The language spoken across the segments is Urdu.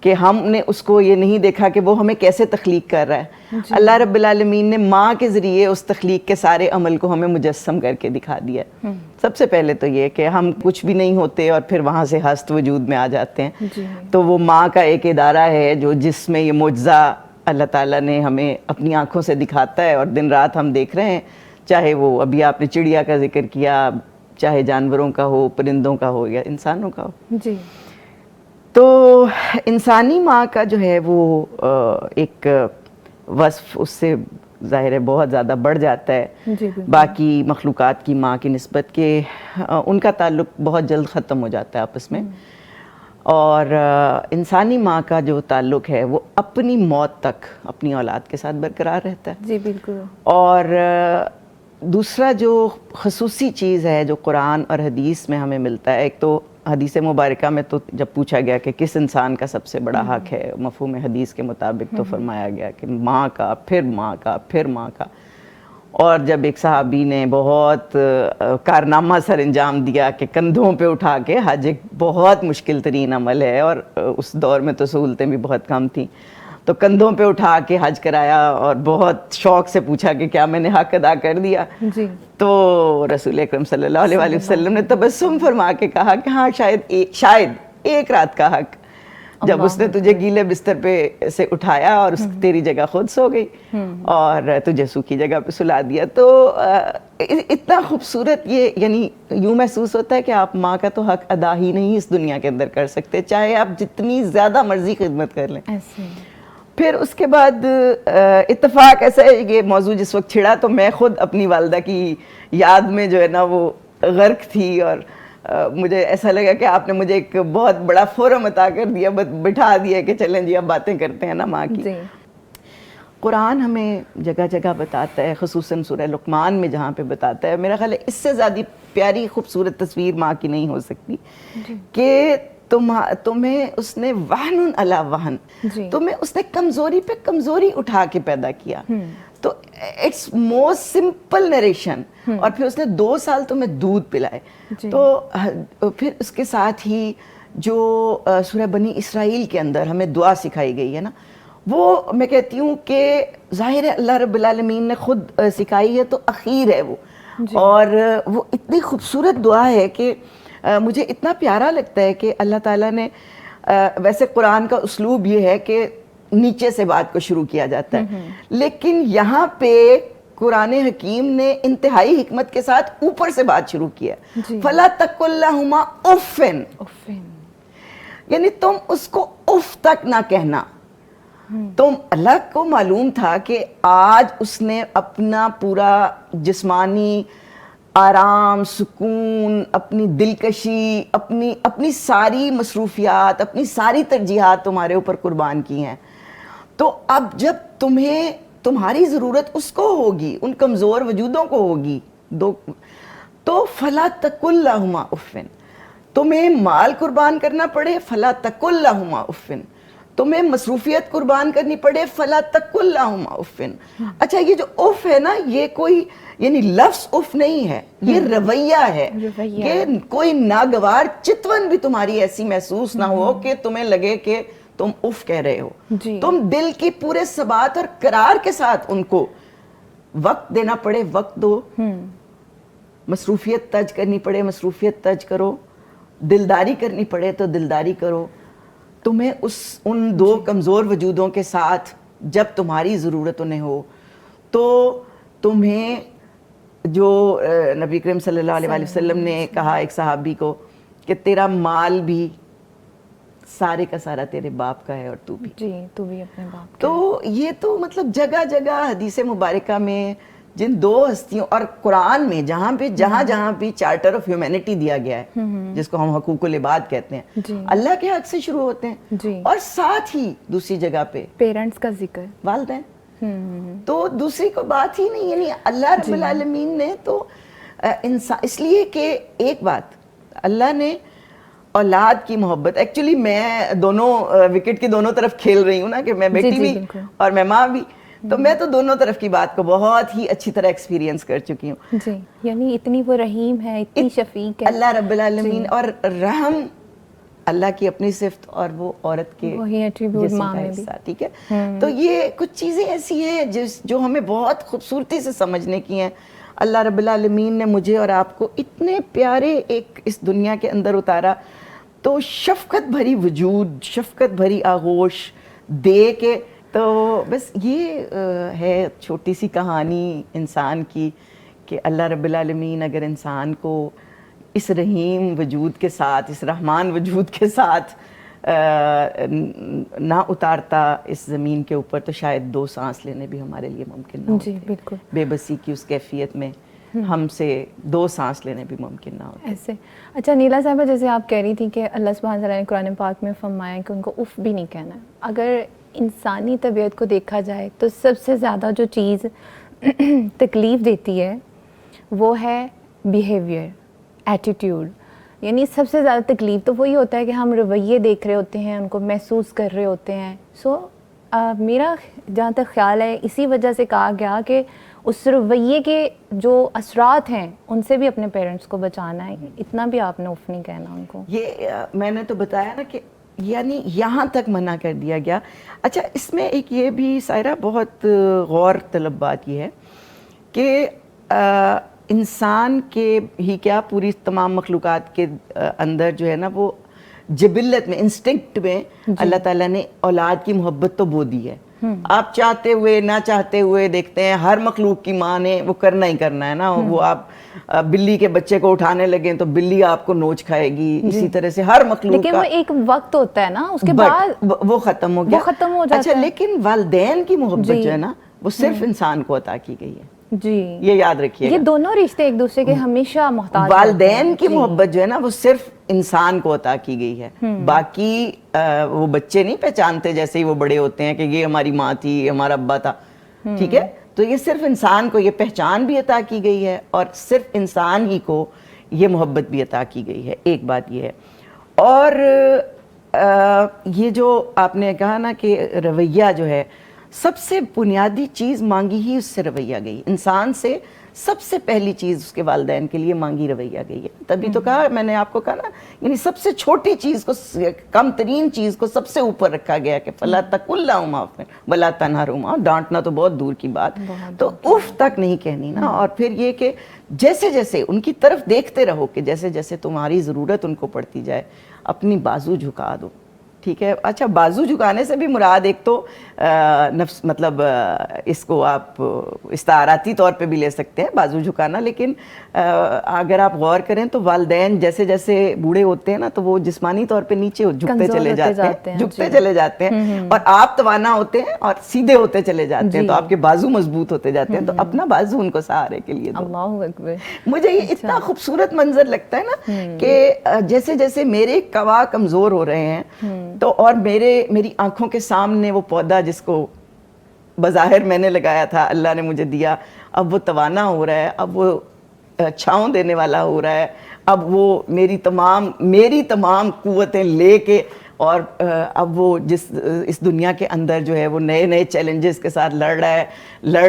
کہ ہم نے اس کو یہ نہیں دیکھا کہ وہ ہمیں کیسے تخلیق کر رہا ہے. اللہ رب العالمین نے ماں کے ذریعے اس تخلیق کے سارے عمل کو ہمیں مجسم کر کے دکھا دیا. سب سے پہلے تو یہ کہ ہم کچھ بھی نہیں ہوتے اور پھر وہاں سے ہست وجود میں آ جاتے ہیں. تو وہ ماں کا ایک ادارہ ہے جس میں یہ معجزہ اللہ تعالیٰ نے ہمیں اپنی آنکھوں سے دکھاتا ہے اور دن رات ہم دیکھ رہے ہیں. چاہے وہ ابھی آپ نے چڑیا کا ذکر کیا, چاہے جانوروں کا ہو, پرندوں کا ہو یا انسانوں کا ہو. جی. تو انسانی ماں کا جو ہے وہ ایک وصف اس سے ظاہر ہے بہت زیادہ بڑھ جاتا ہے باقی مخلوقات کی ماں کی نسبت, کہ ان کا تعلق بہت جلد ختم ہو جاتا ہے آپس میں. اور انسانی ماں کا جو تعلق ہے وہ اپنی موت تک اپنی اولاد کے ساتھ برقرار رہتا ہے. جی بالکل. اور دوسرا جو خصوصی چیز ہے جو قرآن اور حدیث میں ہمیں ملتا ہے, ایک تو حدیث مبارکہ میں تو جب پوچھا گیا کہ کس انسان کا سب سے بڑا حق ہے مفہوم حدیث کے مطابق, تو فرمایا گیا کہ ماں کا, پھر ماں کا, پھر ماں کا. اور جب ایک صحابی نے بہت کارنامہ سر انجام دیا کہ کندھوں پہ اٹھا کے, حج ایک بہت مشکل ترین عمل ہے اور اس دور میں تو سہولتیں بھی بہت کم تھیں, تو کندھوں پہ اٹھا کے حج کرایا اور بہت شوق سے پوچھا کہ کیا میں نے حق ادا کر دیا. تو رسول اکرم صلی اللہ علیہ وآلہ وسلم نے تبسم فرما کے کہا کہ ہاں شاید ایک رات کا حق, جب اس نے تجھے گیلے بستر پہ سے اٹھایا اور تیری جگہ خود سو گئی اور تجھے سوکھی جگہ پہ سلا دیا. تو اتنا خوبصورت یہ, یعنی یوں محسوس ہوتا ہے کہ آپ ماں کا تو حق ادا ہی نہیں اس دنیا کے اندر کر سکتے, چاہے آپ جتنی زیادہ مرضی خدمت کر لیں. پھر اس کے بعد اتفاق ایسا ہے, یہ موضوع جس وقت چھڑا تو میں خود اپنی والدہ کی یاد میں جو ہے نا وہ غرق تھی, اور مجھے ایسا لگا کہ آپ نے مجھے ایک بہت بڑا فورم عطا کر دیا, بٹھا دیا کہ چلیں جی اب باتیں کرتے ہیں نا ماں کی. قرآن ہمیں جگہ جگہ بتاتا ہے, خصوصاً سورہ لقمان میں جہاں پہ بتاتا ہے, میرا خیال ہے اس سے زیادہ پیاری خوبصورت تصویر ماں کی نہیں ہو سکتی کہ تمہیں اس نے وہن علی وہن, تمہیں اس نے کمزوری پہ کمزوری اٹھا کے پیدا کیا. تو اٹس موسٹ سمپل نریشن, اور پھر اس نے 2 سال تمہیں دودھ پلائے. تو پھر اس کے ساتھ ہی جو سورہ بنی اسرائیل کے اندر ہمیں دعا سکھائی گئی ہے نا, وہ میں کہتی ہوں کہ ظاہر ہے اللہ رب العالمین نے خود سکھائی ہے تو اخیر ہے وہ, اور وہ اتنی خوبصورت دعا ہے کہ مجھے اتنا پیارا لگتا ہے کہ اللہ تعالیٰ نے, ویسے قرآن کا اسلوب یہ ہے کہ نیچے سے بات کو شروع کیا جاتا ہے, لیکن یہاں پہ قرآن حکیم نے انتہائی حکمت کے ساتھ اوپر سے بات شروع کیا. فَلَا تَقُلْ لَهُمَا اُفٍّ, یعنی تم اس کو اف تک نہ کہنا. تم, اللہ کو معلوم تھا کہ آج اس نے اپنا پورا جسمانی آرام, سکون, اپنی دلکشی, اپنی ساری مصروفیات, اپنی ساری ترجیحات تمہارے اوپر قربان کی ہیں. تو اب جب تمہاری ضرورت اس کو ہوگی, ان کمزور وجودوں کو ہوگی, تو فَلَا تَقُلْ لَهُمَا اُفٍّ, تمہیں مال قربان کرنا پڑے فَلَا تَقُلْ لَهُمَا اُفٍّ, تمہیں مصروفیت قربان کرنی پڑے فَلَا تَقُلْ لَهُمَا اُفٍّ. اچھا یہ جو اف ہے نا, یہ کوئی یعنی لفظ اف نہیں ہے, یہ رویہ ہے کہ کوئی ناگوار چتون بھی تمہاری ایسی محسوس نہ ہو کہ تمہیں لگے کہ تم اف کہہ رہے ہو. تم دل کی پورے ثبات اور قرار کے ساتھ ان کو وقت دینا پڑے وقت دو, مصروفیت تج کرنی پڑے مصروفیت تج کرو, دلداری کرنی پڑے تو دلداری کرو. تمہیں ان 2 کمزور وجودوں کے ساتھ جب تمہاری ضرورت انہیں ہو, تو تمہیں جو نبی کریم صلی اللہ علیہ وآلہ وسلم نے کہا ایک صحابی کو کہ تیرا مال بھی سارے کا سارا تیرے باپ کا ہے اور تو بھی. جی تو بھی اپنے باپ کا. تو یہ تو مطلب جگہ جگہ حدیث مبارکہ میں جن 2 ہستیوں, اور قرآن میں جہاں بھی چارٹر آف ہیومینٹی دیا گیا ہے جس کو ہم حقوق العباد کہتے ہیں, اللہ کے حق سے شروع ہوتے ہیں, اور ساتھ ہی دوسری جگہ پہ پیرنٹس کا ذکر, والدین. تو دوسری کو بات ہی نہیں, یعنی اللہ رب العالمین نے تو انسان, اس لیے کہ ایک بات اللہ نے اولاد کی محبت, ایکچولی میں دونوں وکٹ کی دونوں طرف کھیل رہی ہوں نا, کہ میں بیٹی بھی اور میں ماں بھی, تو میں تو دونوں طرف کی بات کو بہت ہی اچھی طرح ایکسپیرینس کر چکی ہوں. جی یعنی اتنی وہ رحیم ہے, اتنی شفیق ہے اللہ رب العالمین. اور رحم اللہ کی اپنی صفت اور وہ عورت کے وہی ایٹریبیوٹ جسم ماں کا میں بھی. حصہ. ٹھیک ہے, تو یہ کچھ چیزیں ایسی ہیں جو ہمیں بہت خوبصورتی سے سمجھنے کی ہیں. اللہ رب العالمین نے مجھے اور آپ کو اتنے پیارے ایک اس دنیا کے اندر اتارا, تو شفقت بھری وجود, شفقت بھری آغوش دے کے, تو بس یہ ہے چھوٹی سی کہانی انسان کی کہ اللہ رب العالمین اگر انسان کو اس رحیم وجود کے ساتھ, اس رحمان وجود کے ساتھ نہ اتارتا اس زمین کے اوپر, تو شاید 2 سانس لینے بھی ہمارے لیے ممکن نہ ہوتے. جی بالکل. بے بسی کی اس کیفیت میں ہم سے 2 سانس لینے بھی ممکن نہ ہوتے. ایسے. اچھا نیلا صاحبہ, جیسے آپ کہہ رہی تھی کہ اللہ سبحانہ تعالیٰ نے قرآن پاک میں فرمایا کہ ان کو اف بھی نہیں کہنا ہے. اگر انسانی طبیعت کو دیکھا جائے تو سب سے زیادہ جو چیز تکلیف دیتی ہے وہ ہے بیہیویئر, ایٹیٹیوڈ. یعنی سب سے زیادہ تکلیف تو وہی ہوتا ہے کہ ہم رویے دیکھ رہے ہوتے ہیں, ان کو محسوس کر رہے ہوتے ہیں. سو میرا جہاں تک خیال ہے اسی وجہ سے کہا گیا کہ اس رویے کے جو اثرات ہیں ان سے بھی اپنے پیرنٹس کو بچانا ہے. اتنا بھی آپ نے اف نہیں کہنا ان کو. یہ میں نے تو بتایا نا کہ یعنی یہاں تک منع کر دیا گیا. اچھا, اس میں ایک یہ بھی سائرہ بہت غور طلب بات یہ ہے کہ انسان کے ہی کیا پوری تمام مخلوقات کے اندر جو ہے نا وہ جبلت میں, انسٹنکٹ میں اللہ تعالیٰ نے اولاد کی محبت تو بو دی ہے. آپ چاہتے ہوئے نہ چاہتے ہوئے دیکھتے ہیں ہر مخلوق کی ماں نے وہ کرنا ہی کرنا ہے نا. وہ آپ بلی کے بچے کو اٹھانے لگیں تو بلی آپ کو نوچ کھائے گی. اسی طرح سے ہر مخلوق لیکن وہ ایک وقت ہوتا ہے نا, اس کے بعد وہ ختم ہو گیا, وہ ختم ہو جاتا ہے. اچھا, لیکن والدین کی محبت جو ہے نا وہ صرف انسان کو عطا کی گئی ہے. جی یہ یاد رکھیے گا, یہ دونوں رشتے ایک دوسرے کے ہمیشہ محتاج. والدین کی محبت جو ہے نا وہ صرف انسان کو عطا کی گئی ہے. باقی وہ بچے نہیں پہچانتے جیسے ہی وہ بڑے ہوتے ہیں کہ یہ ہماری ماں تھی, یہ ہمارا ابا تھا. ٹھیک ہے, تو یہ صرف انسان کو یہ پہچان بھی عطا کی گئی ہے اور صرف انسان ہی کو یہ محبت بھی عطا کی گئی ہے. ایک بات یہ ہے. اور یہ جو آپ نے کہا نا کہ رویہ جو ہے, سب سے بنیادی چیز مانگی ہی اس سے رویہ گئی. انسان سے سب سے پہلی چیز اس کے والدین کے لیے مانگی رویہ گئی ہے. تبھی تو کہا میں نے آپ کو کہا نا, یعنی سب سے چھوٹی چیز کو, کم ترین چیز کو سب سے اوپر رکھا گیا کہ فَلَا تَقُلْ لَهُمَا أُفٍّ وَلَا تَنْهَرْهُمَا. ڈانٹنا تو بہت دور کی بات, تو اف تک نہیں کہنی نا. اور پھر یہ کہ جیسے جیسے ان کی طرف دیکھتے رہو کہ جیسے جیسے تمہاری ضرورت ان کو پڑتی جائے اپنی بازو جھکا دو. ٹھیک ہے. اچھا, بازو جھکانے سے بھی مراد ایک تو نفس, مطلب اس کو آپ استعاراتی طور پہ بھی لے سکتے ہیں بازو جھکانا, لیکن اگر آپ غور کریں تو والدین جیسے جیسے بوڑھے ہوتے ہیں نا تو وہ جسمانی طور پہ نیچے جھکتے چلے جاتے ہیں, جھکتے چلے جاتے ہیں, اور آپ توانا ہوتے ہیں اور سیدھے ہوتے چلے جاتے ہیں, تو آپ کے بازو مضبوط ہوتے جاتے ہیں. تو اپنا بازو ان کو سہارے کے لیے دو. اللہ اکبر. مجھے یہ اتنا خوبصورت منظر لگتا ہے نا کہ جیسے جیسے میرے قوا کمزور ہو رہے ہیں تو, اور میری آنکھوں کے سامنے وہ پودا جس کو بظاہر میں نے لگایا تھا, اللہ نے مجھے دیا, اب وہ توانا ہو رہا ہے, اب وہ چھاؤں دینے والا ہو رہا ہے, اب وہ میری تمام قوتیں لے کے, اور اب وہ اس دنیا کے اندر جو ہے وہ نئے نئے چیلنجز کے ساتھ لڑ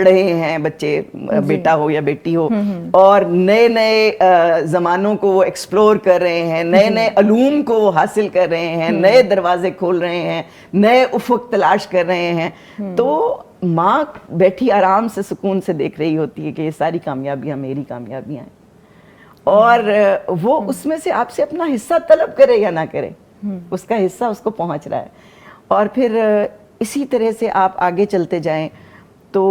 رہے ہیں بچے, بیٹا ہو یا بیٹی ہو, اور نئے نئے زمانوں کو وہ ایکسپلور کر رہے ہیں, نئے نئے علوم کو وہ حاصل کر رہے ہیں, نئے دروازے کھول رہے ہیں, نئے افق تلاش کر رہے ہیں. تو ماں بیٹھی آرام سے سکون سے دیکھ رہی ہوتی ہے کہ یہ ساری کامیابیاں میری کامیابیاں ہیں, اور وہ اس میں سے آپ سے اپنا حصہ طلب کرے یا نہ کرے, اس کا حصہ اس کو پہنچ رہا ہے. اور پھر اسی طرح سے آپ آگے چلتے جائیں تو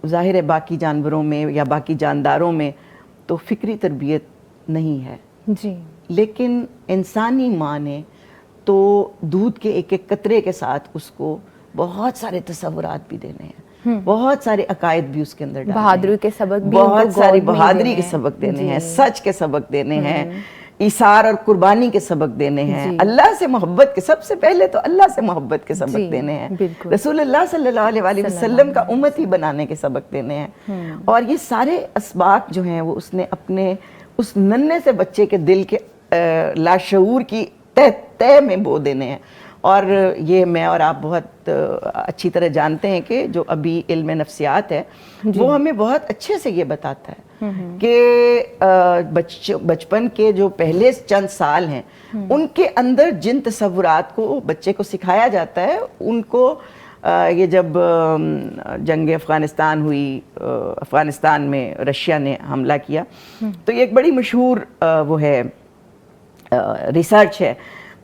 ظاہر ہے باقی جانوروں میں یا باقی جانداروں میں تو فکری تربیت نہیں ہے, جی, لیکن انسانی ماں نے تو دودھ کے ایک ایک قطرے کے ساتھ اس کو بہت سارے تصورات بھی دینے ہیں, بہت سارے عقائد بھی اس کے اندر ڈالنے ہیں, بہادری کے سبق بھی, بہت ساری بہادری کے سبق دینے ہیں, سچ کے سبق دینے ہیں, ایثار اور قربانی کے سبق دینے ہیں, اللہ سے محبت کے, سب سے پہلے تو اللہ سے محبت کے سبق دینے ہیں, رسول اللہ صلی اللہ علیہ وسلم کا امتی بنانے کے سبق دینے ہیں. اور یہ سارے اسباق جو ہیں وہ اس نے اپنے اس ننھے سے بچے کے دل کے لاشعور کی تہ میں بو دینے ہیں. اور یہ میں اور آپ بہت اچھی طرح جانتے ہیں کہ جو ابھی علم نفسیات ہے وہ ہمیں بہت اچھے سے یہ بتاتا ہے کہ بچپن کے جو پہلے چند سال ہیں ان کے اندر جن تصورات کو بچے کو سکھایا جاتا ہے ان کو یہ جب جنگ افغانستان ہوئی، افغانستان میں رشیا نے حملہ کیا، تو یہ ایک بڑی مشہور وہ ہے ریسرچ ہے،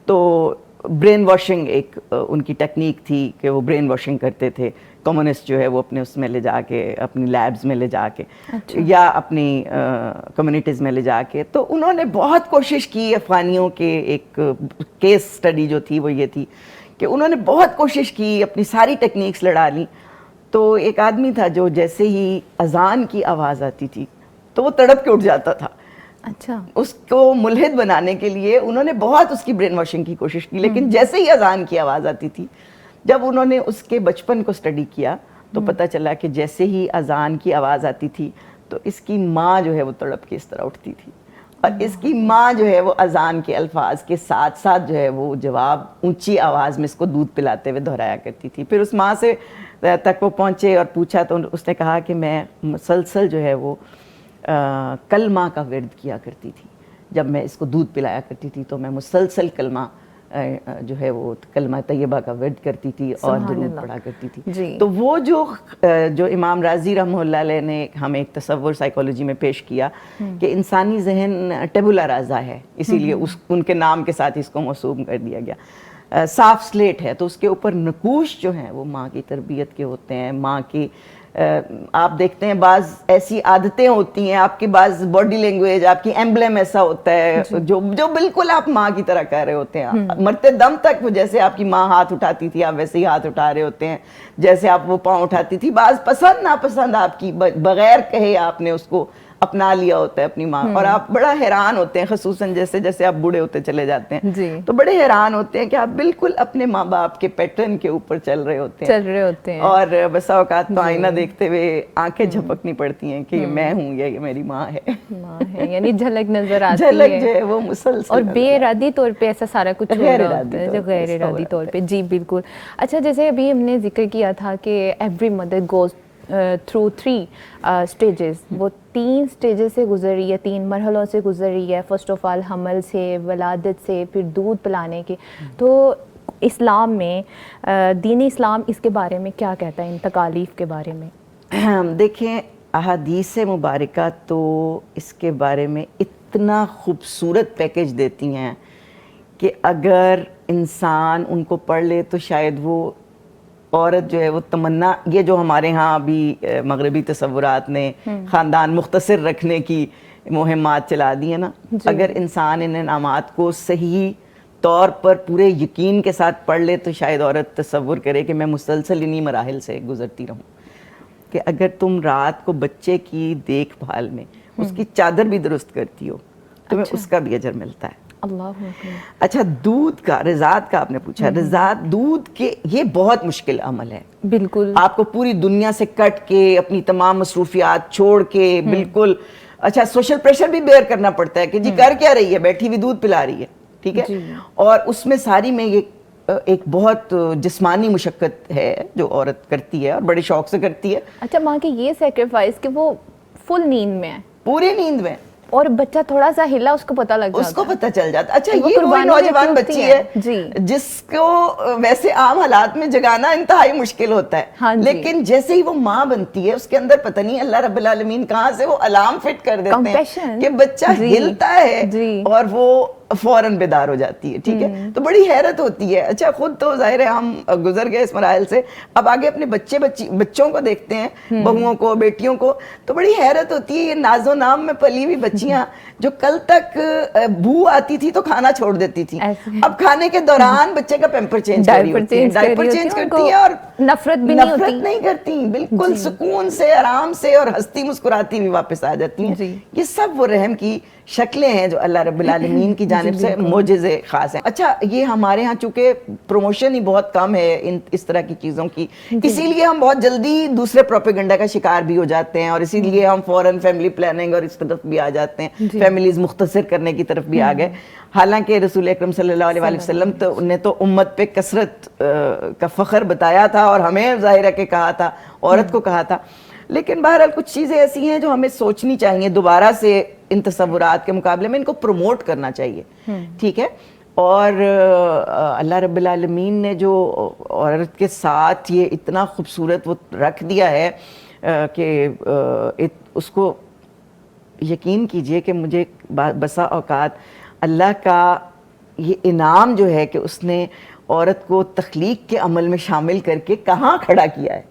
تو برین واشنگ ایک ان کی ٹیکنیک تھی کہ وہ برین واشنگ کرتے تھے کمیونسٹ جو ہے وہ اپنے اس میں لے جا کے، اپنی لیبز میں لے جا کے یا اپنی کمیونٹیز میں لے جا کے. تو انہوں نے بہت کوشش کی افغانیوں کے، ایک کیس سٹڈی جو تھی وہ یہ تھی کہ انہوں نے بہت کوشش کی، اپنی ساری ٹیکنیکس لڑا لی. تو ایک آدمی تھا جو جیسے ہی اذان کی آواز آتی تھی تو وہ تڑپ کے اٹھ جاتا تھا. اچھا. اس کو ملحد بنانے کے لیے انہوں نے بہت اس کی برین واشنگ کی کوشش کی، لیکن جیسے ہی اذان کی آواز آتی تھی، جب انہوں نے اس کے بچپن کو اسٹڈی کیا تو پتہ چلا کہ جیسے ہی اذان کی آواز آتی تھی تو اس کی ماں جو ہے وہ تڑپ کے اس طرح اٹھتی تھی، اور اس کی ماں جو ہے وہ اذان کے الفاظ کے ساتھ ساتھ جو ہے وہ جواب اونچی آواز میں اس کو دودھ پلاتے ہوئے دہرایا کرتی تھی. پھر اس ماں سے تک وہ پہنچے اور پوچھا تو اس نے کہا کہ میں مسلسل جو ہے وہ کلمہ کا ورد کیا کرتی تھی. جب میں اس کو دودھ پلایا کرتی تھی تو میں مسلسل کلمہ جو ہے وہ کلمہ طیبہ کا ورد کرتی تھی اور درود پڑھا کرتی تھی. تو وہ جو امام رازی رحمہ اللہ علیہ نے ہمیں ایک تصور سائیکالوجی میں پیش کیا کہ انسانی ذہن ٹیبولا رازا ہے، اسی لیے ان کے نام کے ساتھ اس کو موسوم کر دیا گیا. صاف سلیٹ ہے، تو اس کے اوپر نقوش جو ہیں وہ ماں کی تربیت کے ہوتے ہیں. ماں کی آپ دیکھتے ہیں بعض ایسی عادتیں ہوتی ہیں آپ کی، بعض باڈی لینگویج، آپ کی ایمبلم ایسا ہوتا ہے جو بالکل آپ ماں کی طرح کہہ رہے ہوتے ہیں. مرتے دم تک وہ جیسے آپ کی ماں ہاتھ اٹھاتی تھی آپ ویسے ہی ہاتھ اٹھا رہے ہوتے ہیں، جیسے آپ وہ پاؤں اٹھاتی تھی. بعض پسند ناپسند آپ کی بغیر کہے آپ نے اس کو اپنا لیا ہوتا ہے اپنی ماں، اور آپ بڑا حیران ہوتے ہیں، خصوصاً جیسے جیسے آپ بوڑھے ہوتے چلے جاتے ہیں تو بڑے حیران ہوتے ہیں کہ آپ بالکل اپنے ماں باپ کے پیٹرن کے اوپر چل رہے ہوتے ہیں. اور بسا اوقات تو آئینہ دیکھتے ہوئے آنکھیں جھپکنی پڑتی ہیں کہ میں ہوں یا یہ میری ماں ہے، یعنی جھلک نظر آتی ہے، جھلک جو ہے وہ مسلسل، اور بے ارادی طور پہ ایسا سارا کچھ ہو رہا ہوتا ہے جو غیر ارادی طور پہ. جی بالکل. اچھا، جیسے ابھی ہم نے ذکر کیا تھا کہ every mother goes through 3 stages, وہ 3 اسٹیجز سے گزر رہی ہے، 3 مرحلوں سے گزر رہی ہے. فرسٹ آف آل حمل سے، ولادت سے، پھر دودھ پلانے کے. تو اسلام میں دین اسلام اس کے بارے میں کیا کہتا ہے، ان تکالیف کے بارے میں؟ دیکھیں احادیث مبارکہ تو اس کے بارے میں اتنا خوبصورت پیکج دیتی ہیں کہ اگر انسان ان کو پڑھ لے تو شاید وہ عورت جو ہے وہ تمنا، یہ جو ہمارے ہاں ابھی مغربی تصورات نے خاندان مختصر رکھنے کی مہمات چلا دی ہیں نا، اگر انسان ان انعامات کو صحیح طور پر پورے یقین کے ساتھ پڑھ لے تو شاید عورت تصور کرے کہ میں مسلسل انہی مراحل سے گزرتی رہوں. کہ اگر تم رات کو بچے کی دیکھ بھال میں اس کی چادر بھی درست کرتی ہو تمہیں اس کا بھی اجر ملتا ہے. اللہ. اچھا، دودھ کا، رضاعت کا آپ نے پوچھا. رضاعت، دودھ کے یہ بہت مشکل عمل ہے. بالکل. آپ کو پوری دنیا سے کٹ کے، اپنی تمام مصروفیات چھوڑ کے، بالکل اچھا سوشل پریشر بھی بیئر کرنا پڑتا ہے کہ جی کر کیا رہی ہے، بیٹھی ہوئی دودھ پلا رہی ہے، ٹھیک ہے. اور اس میں ساری میں یہ ایک بہت جسمانی مشقت ہے جو عورت کرتی ہے اور بڑے شوق سے کرتی ہے. اچھا، ماں کی یہ سیکریفائس کہ وہ فل نیند میں ہے، پوری نیند میں، اور بچہ تھوڑا سا ہلا اس کو پتہ لگ جاتا ہے، اس کو پتہ چل جاتا. اچھا، یہ وہی نوجوان بچی ہے جس کو ویسے عام حالات میں جگانا انتہائی مشکل ہوتا ہے، لیکن جیسے ہی وہ ماں بنتی ہے اس کے اندر پتہ نہیں اللہ رب العالمین کہاں سے وہ الارم فٹ کر دیتے ہیں کہ بچہ ہلتا ہے اور وہ فوراً بیدار ہو جاتی ہے. ٹھیک ہے، تو بڑی حیرت ہوتی ہے. اچھا، خود تو ظاہر ہے ہم گزر گئے اس مراحل سے، اب آگے اپنے بچوں کو دیکھتے ہیں، بہوؤں کو، بیٹیوں کو، تو بڑی حیرت ہوتی ہے. یہ ناز و نام میں پلی ہوئی بچیاں جو کل تک بو آتی تھی تو کھانا چھوڑ دیتی تھی، اب کھانے کے دوران بچے کا پیمپر چینج کرتی ہیں اور نفرت نہیں کرتی، بالکل سکون سے، آرام سے اور ہنستی مسکراتی بھی واپس آ جاتی ہیں. یہ سب وہ رحم کی شکلیں ہیں جو اللہ رب العالمین کی جانب سے معجزے خاص ہیں. اچھا یہ ہمارے ہاں چونکہ پروموشن ہی بہت کم ہے اس طرح کی چیزوں کی, اسی لیے ہم بہت جلدی دوسرے پروپیگنڈا کا شکار بھی ہو جاتے ہیں, اور اسی لیے ہم فوراً فیملی پلاننگ اور اس طرف بھی آ جاتے ہیں, فیملیز مختصر کرنے کی طرف بھی آ گئے. حالانکہ رسول اکرم صلی اللہ علیہ وسلم نے تو امت پہ کثرت کا فخر بتایا تھا, اور ہمیں ظاہر ہے کہ کہا تھا, عورت کو کہا تھا. لیکن بہرحال کچھ چیزیں ایسی ہیں جو ہمیں سوچنی چاہیے دوبارہ سے, ان تصورات کے مقابلے میں ان کو پروموٹ کرنا چاہیے, ٹھیک ہے. اور اللہ رب العالمین نے جو عورت کے ساتھ یہ اتنا خوبصورت وہ رکھ دیا ہے کہ اس کو یقین کیجئے کہ مجھے بسا اوقات اللہ کا یہ انعام جو ہے کہ اس نے عورت کو تخلیق کے عمل میں شامل کر کے کہاں کھڑا کیا ہے.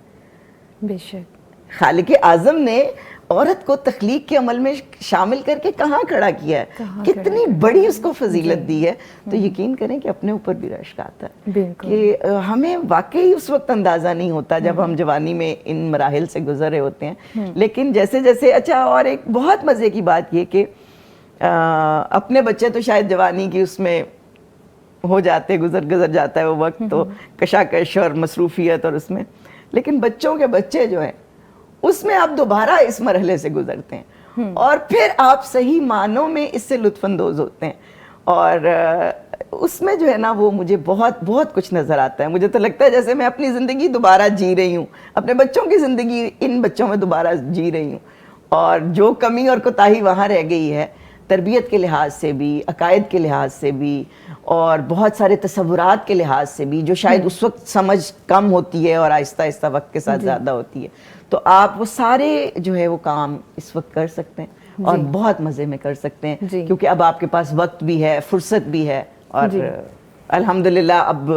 بے شک خالق اعظم نے عورت کو تخلیق کے عمل میں شامل کر کے کہاں کھڑا کیا ہے, کتنی بڑی اس کو فضیلت دی ہے. تو یقین کریں کہ اپنے اوپر بھی رشک آتا ہے کہ ہمیں واقعی اس وقت اندازہ نہیں ہوتا جب ہم جوانی میں ان مراحل سے گزر رہے ہوتے ہیں. لیکن جیسے جیسے اچھا, اور ایک بہت مزے کی بات یہ کہ اپنے بچے تو شاید جوانی کی اس میں ہو جاتے, گزر جاتا ہے وہ وقت تو کشاکش اور مصروفیت اور اس میں, لیکن بچوں کے بچے جو ہیں اس میں آپ دوبارہ اس مرحلے سے گزرتے ہیں, اور پھر آپ صحیح معنوں میں اس سے لطف اندوز ہوتے ہیں. اور اس میں جو ہے نا وہ مجھے بہت بہت کچھ نظر آتا ہے. مجھے تو لگتا ہے جیسے میں اپنی زندگی دوبارہ جی رہی ہوں, اپنے بچوں کی زندگی ان بچوں میں دوبارہ جی رہی ہوں. اور جو کمی اور کوتاہی وہاں رہ گئی ہے تربیت کے لحاظ سے بھی, عقائد کے لحاظ سے بھی, اور بہت سارے تصورات کے لحاظ سے بھی, جو شاید اس وقت سمجھ کم ہوتی ہے اور آہستہ آہستہ وقت کے ساتھ زیادہ ہوتی ہے, تو آپ وہ سارے جو ہے وہ کام اس وقت کر سکتے ہیں اور بہت مزے میں کر سکتے ہیں, کیونکہ اب آپ کے پاس وقت بھی ہے, فرصت بھی ہے, اور الحمدللہ اب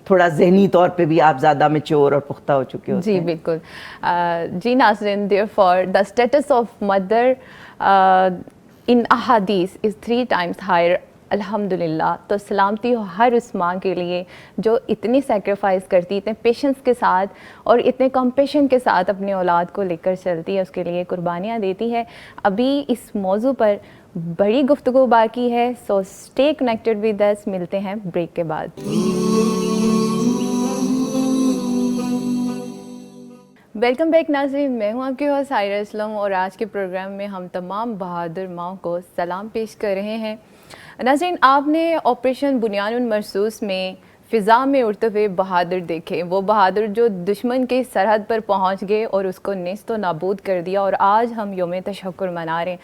تھوڑا ذہنی طور پہ بھی آپ زیادہ میچور اور پختہ ہو چکے ہوتے ہیں. جی بالکل. جی ناظرین, therefore the status of mother in ahadith is 3 times higher الحمدللہ. تو سلامتی ہو ہر اس ماں کے لیے جو اتنی سیکریفائز کرتی, اتنے پیشنس کے ساتھ اور اتنے کمپیشن کے ساتھ اپنے اولاد کو لے کر چلتی ہے, اس کے لیے قربانیاں دیتی ہے. ابھی اس موضوع پر بڑی گفتگو باقی ہے, so stay connected with us. ملتے ہیں بریک کے بعد. ویلکم بیک ناظرین, میں ہوں آپ کے ہوسٹ سائرہ اسلم, اور آج کے پروگرام میں ہم تمام بہادر ماؤں کو سلام پیش کر رہے ہیں. ناظرین, آپ نے آپریشن بنیان المرصوص میں فضا میں اڑتے ہوئے بہادر دیکھے, وہ بہادر جو دشمن کے سرحد پر پہنچ گئے اور اس کو نیست و نابود کر دیا, اور آج ہم یوم تشکر منا رہے ہیں.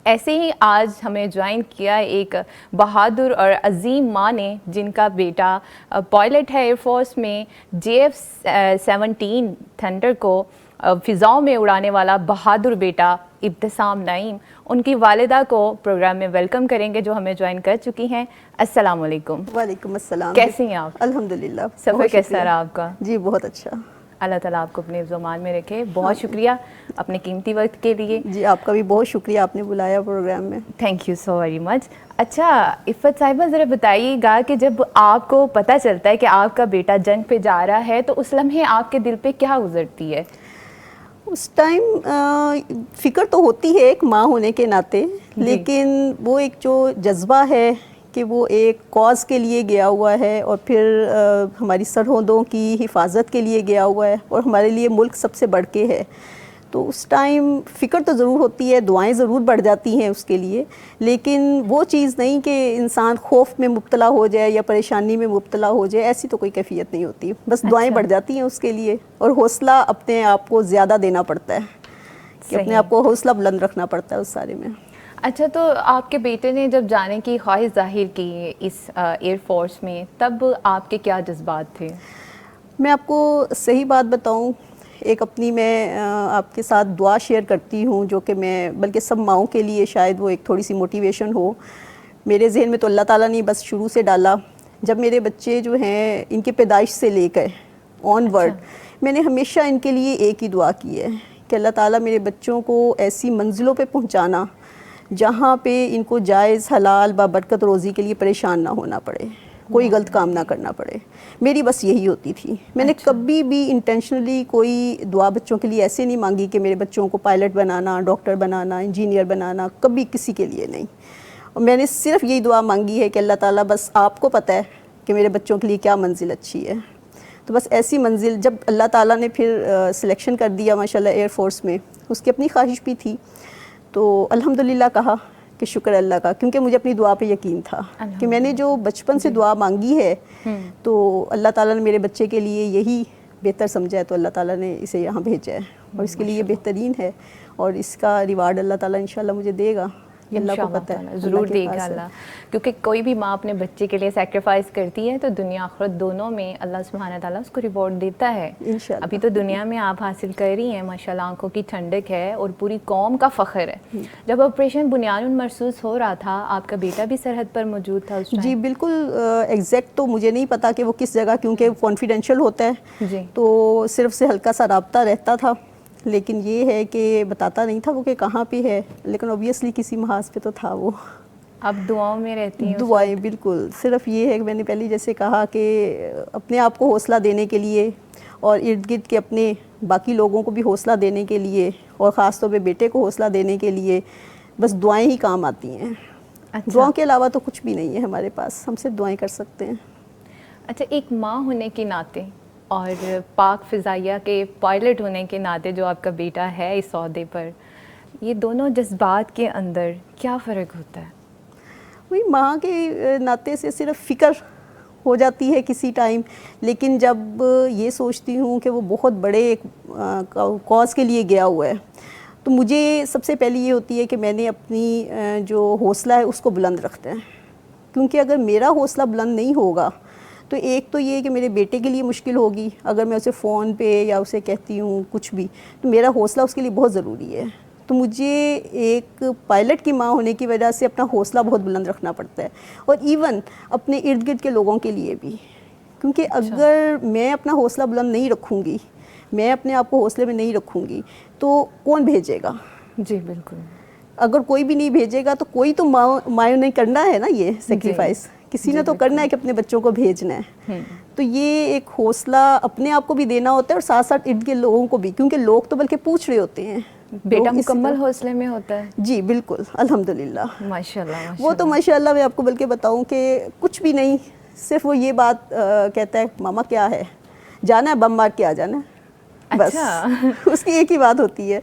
ایسے ہی آج ہمیں جوائن کیا ایک بہادر اور عظیم ماں نے, جن کا بیٹا پائلٹ ہے ایئر فورس میں, JF-17 تھنڈر کو فضاؤں میں اڑانے والا بہادر بیٹا ابتسام نعیم. ان کی والدہ کو پروگرام میں ویلکم کریں گے جو ہمیں جوائن کر چکی ہیں. السلام علیکم. وعلیکم السلام. کیسی ہیں آپ؟ الحمدللہ. سفر کیسا رہا آپ کا؟ جی بہت اچھا. اللہ تعالیٰ آپ کو اپنے حفظ و امان میں رکھے. بہت شکریہ اپنے قیمتی وقت کے لیے. جی آپ کا بھی بہت شکریہ, آپ نے بلایا پروگرام میں. تھینک یو سو ویری مچ. اچھا عفت صاحبہ, ذرا بتائیے گا کہ جب آپ کو پتہ چلتا ہے کہ آپ کا بیٹا جنگ پہ جا رہا ہے تو اس لمحے آپ کے دل پہ کیا گزرتی ہے؟ اس ٹائم فکر تو ہوتی ہے ایک ماں ہونے کے ناطے, لیکن وہ ایک جو جذبہ ہے کہ وہ ایک کاز کے لیے گیا ہوا ہے, اور پھر ہماری سرحدوں کی حفاظت کے لیے گیا ہوا ہے, اور ہمارے لیے ملک سب سے بڑھ کے ہے. تو اس ٹائم فکر تو ضرور ہوتی ہے, دعائیں ضرور بڑھ جاتی ہیں اس کے لیے, لیکن وہ چیز نہیں کہ انسان خوف میں مبتلا ہو جائے یا پریشانی میں مبتلا ہو جائے, ایسی تو کوئی کیفیت نہیں ہوتی. بس دعائیں بڑھ جاتی ہیں اس کے لیے, اور حوصلہ اپنے آپ کو زیادہ دینا پڑتا ہے, کہ اپنے آپ کو حوصلہ بلند رکھنا پڑتا ہے اس سارے میں. اچھا, تو آپ کے بیٹے نے جب جانے کی خواہش ظاہر کی اس ایئر فورس میں, تب آپ کے کیا جذبات تھے؟ میں آپ کو صحیح بات بتاؤں, ایک اپنی میں آپ کے ساتھ دعا شیئر کرتی ہوں, جو کہ میں بلکہ سب ماؤں کے لیے شاید وہ ایک تھوڑی سی موٹیویشن ہو. میرے ذہن میں تو اللہ تعالیٰ نے بس شروع سے ڈالا, جب میرے بچے جو ہیں ان کے پیدائش سے لے کر آن ورڈ, میں نے ہمیشہ ان کے لیے ایک ہی دعا کی ہے کہ اللہ تعالیٰ میرے بچوں کو ایسی منزلوں پہ پہنچانا جہاں پہ ان کو جائز حلال بابرکت روزی کے لیے پریشان نہ ہونا پڑے, کوئی غلط کام نہ کرنا پڑے. میری بس یہی ہوتی تھی. میں نے کبھی بھی انٹینشنلی کوئی دعا بچوں کے لیے ایسے نہیں مانگی کہ میرے بچوں کو پائلٹ بنانا, ڈاکٹر بنانا, انجینئر بنانا, کبھی کسی کے لیے نہیں. اور میں نے صرف یہی دعا مانگی ہے کہ اللہ تعالیٰ بس آپ کو پتہ ہے کہ میرے بچوں کے لیے کیا منزل اچھی ہے. تو بس ایسی منزل جب اللہ تعالیٰ نے پھر سلیکشن کر دیا ماشاءاللہ ایئر فورس میں, اس کی اپنی خواہش بھی تھی, تو الحمدللہ کہا کہ شکر اللہ کا, کیونکہ مجھے اپنی دعا پہ یقین تھا کہ میں نے جو بچپن سے دعا مانگی ہے تو اللہ تعالیٰ نے میرے بچے کے لیے یہی بہتر سمجھا ہے, تو اللہ تعالیٰ نے اسے یہاں بھیجا ہے اور اس کے لیے یہ بہترین ہے, اور اس کا ریوارڈ اللہ تعالیٰ انشاءاللہ مجھے دے گا, اللہ کو پتہ ہے, ضرور دے گا اللہ. کیونکہ کوئی بھی ماں اپنے بچے کے لیے سیکریفائس کرتی ہے تو دنیا آخرت دونوں میں اللہ سبحانہ تعالیٰ اس کو ریوارڈ دیتا ہے. انشاءاللہ. ابھی تو دنیا میں آپ حاصل کر رہی ہیں ماشاءاللہ, آنکھوں کی ٹھنڈک ہے اور پوری قوم کا فخر ہے. جب آپریشن بنیان مرصوص ہو رہا تھا, آپ کا بیٹا بھی سرحد پر موجود تھا اس ٹائم؟ جی بالکل, ایگزیکٹ تو مجھے نہیں پتا کہ وہ کس جگہ, کیونکہ کانفیڈینشیل ہوتا ہے جی, تو صرف سے ہلکا سا رابطہ رہتا تھا, لیکن یہ ہے کہ بتاتا نہیں تھا وہ کہ کہاں پہ ہے, لیکن اوبیسلی کسی محاذ پہ تو تھا وہ. آپ دعاؤں میں رہتی ہیں؟ دعائیں بالکل, صرف یہ ہے کہ میں نے پہلے جیسے کہا کہ اپنے آپ کو حوصلہ دینے کے لیے اور ارد گرد کے اپنے باقی لوگوں کو بھی حوصلہ دینے کے لیے, اور خاص طور پہ بیٹے کو حوصلہ دینے کے لیے بس دعائیں ہی کام آتی ہیں. دعاؤں کے علاوہ تو کچھ بھی نہیں ہے ہمارے پاس, ہم صرف دعائیں کر سکتے ہیں. اچھا, ایک ماں ہونے کے ناطے اور پاک فضائیہ کے پائلٹ ہونے کے ناطے جو آپ کا بیٹا ہے اس عہدے پر, یہ دونوں جذبات کے اندر کیا فرق ہوتا ہے؟ وہی ماں کے ناطے سے صرف فکر ہو جاتی ہے کسی ٹائم, لیکن جب یہ سوچتی ہوں کہ وہ بہت بڑے ایک کاز کے لیے گیا ہوا ہے, تو مجھے سب سے پہلی یہ ہوتی ہے کہ میں نے اپنی جو حوصلہ ہے اس کو بلند رکھتے ہیں, کیونکہ اگر میرا حوصلہ بلند نہیں ہوگا تو ایک تو یہ کہ میرے بیٹے کے لیے مشکل ہوگی, اگر میں اسے فون پہ یا اسے کہتی ہوں کچھ بھی, تو میرا حوصلہ اس کے لیے بہت ضروری ہے. تو مجھے ایک پائلٹ کی ماں ہونے کی وجہ سے اپنا حوصلہ بہت بلند رکھنا پڑتا ہے, اور ایون اپنے ارد گرد کے لوگوں کے لیے بھی, کیونکہ اگر میں اپنا حوصلہ بلند نہیں رکھوں گی, میں اپنے آپ کو حوصلے میں نہیں رکھوں گی, تو کون بھیجے گا؟ جی بالکل. اگر کوئی بھی نہیں بھیجے گا تو کوئی تو مائوں نے کرنا ہے نا یہ سیکریفائس, کسی نے تو کرنا ہے کہ اپنے بچوں کو بھیجنا ہے. تو یہ ایک حوصلہ اپنے آپ کو بھی دینا ہوتا ہے اور ساتھ ساتھ ارد کے لوگوں کو بھی, کیونکہ لوگ تو بلکہ پوچھ رہے ہوتے ہیں. بیٹا مکمل حوصلے میں ہوتا ہے؟ جی بالکل, الحمدللہ. ماشاءاللہ. وہ تو ماشاءاللہ میں آپ کو بلکہ بتاؤں کہ کچھ بھی نہیں, صرف وہ یہ بات کہتا ہے ماما کیا ہے, جانا ہے بم مار کے آ جانا ہے, بس اس کی ایک ہی بات ہوتی ہے,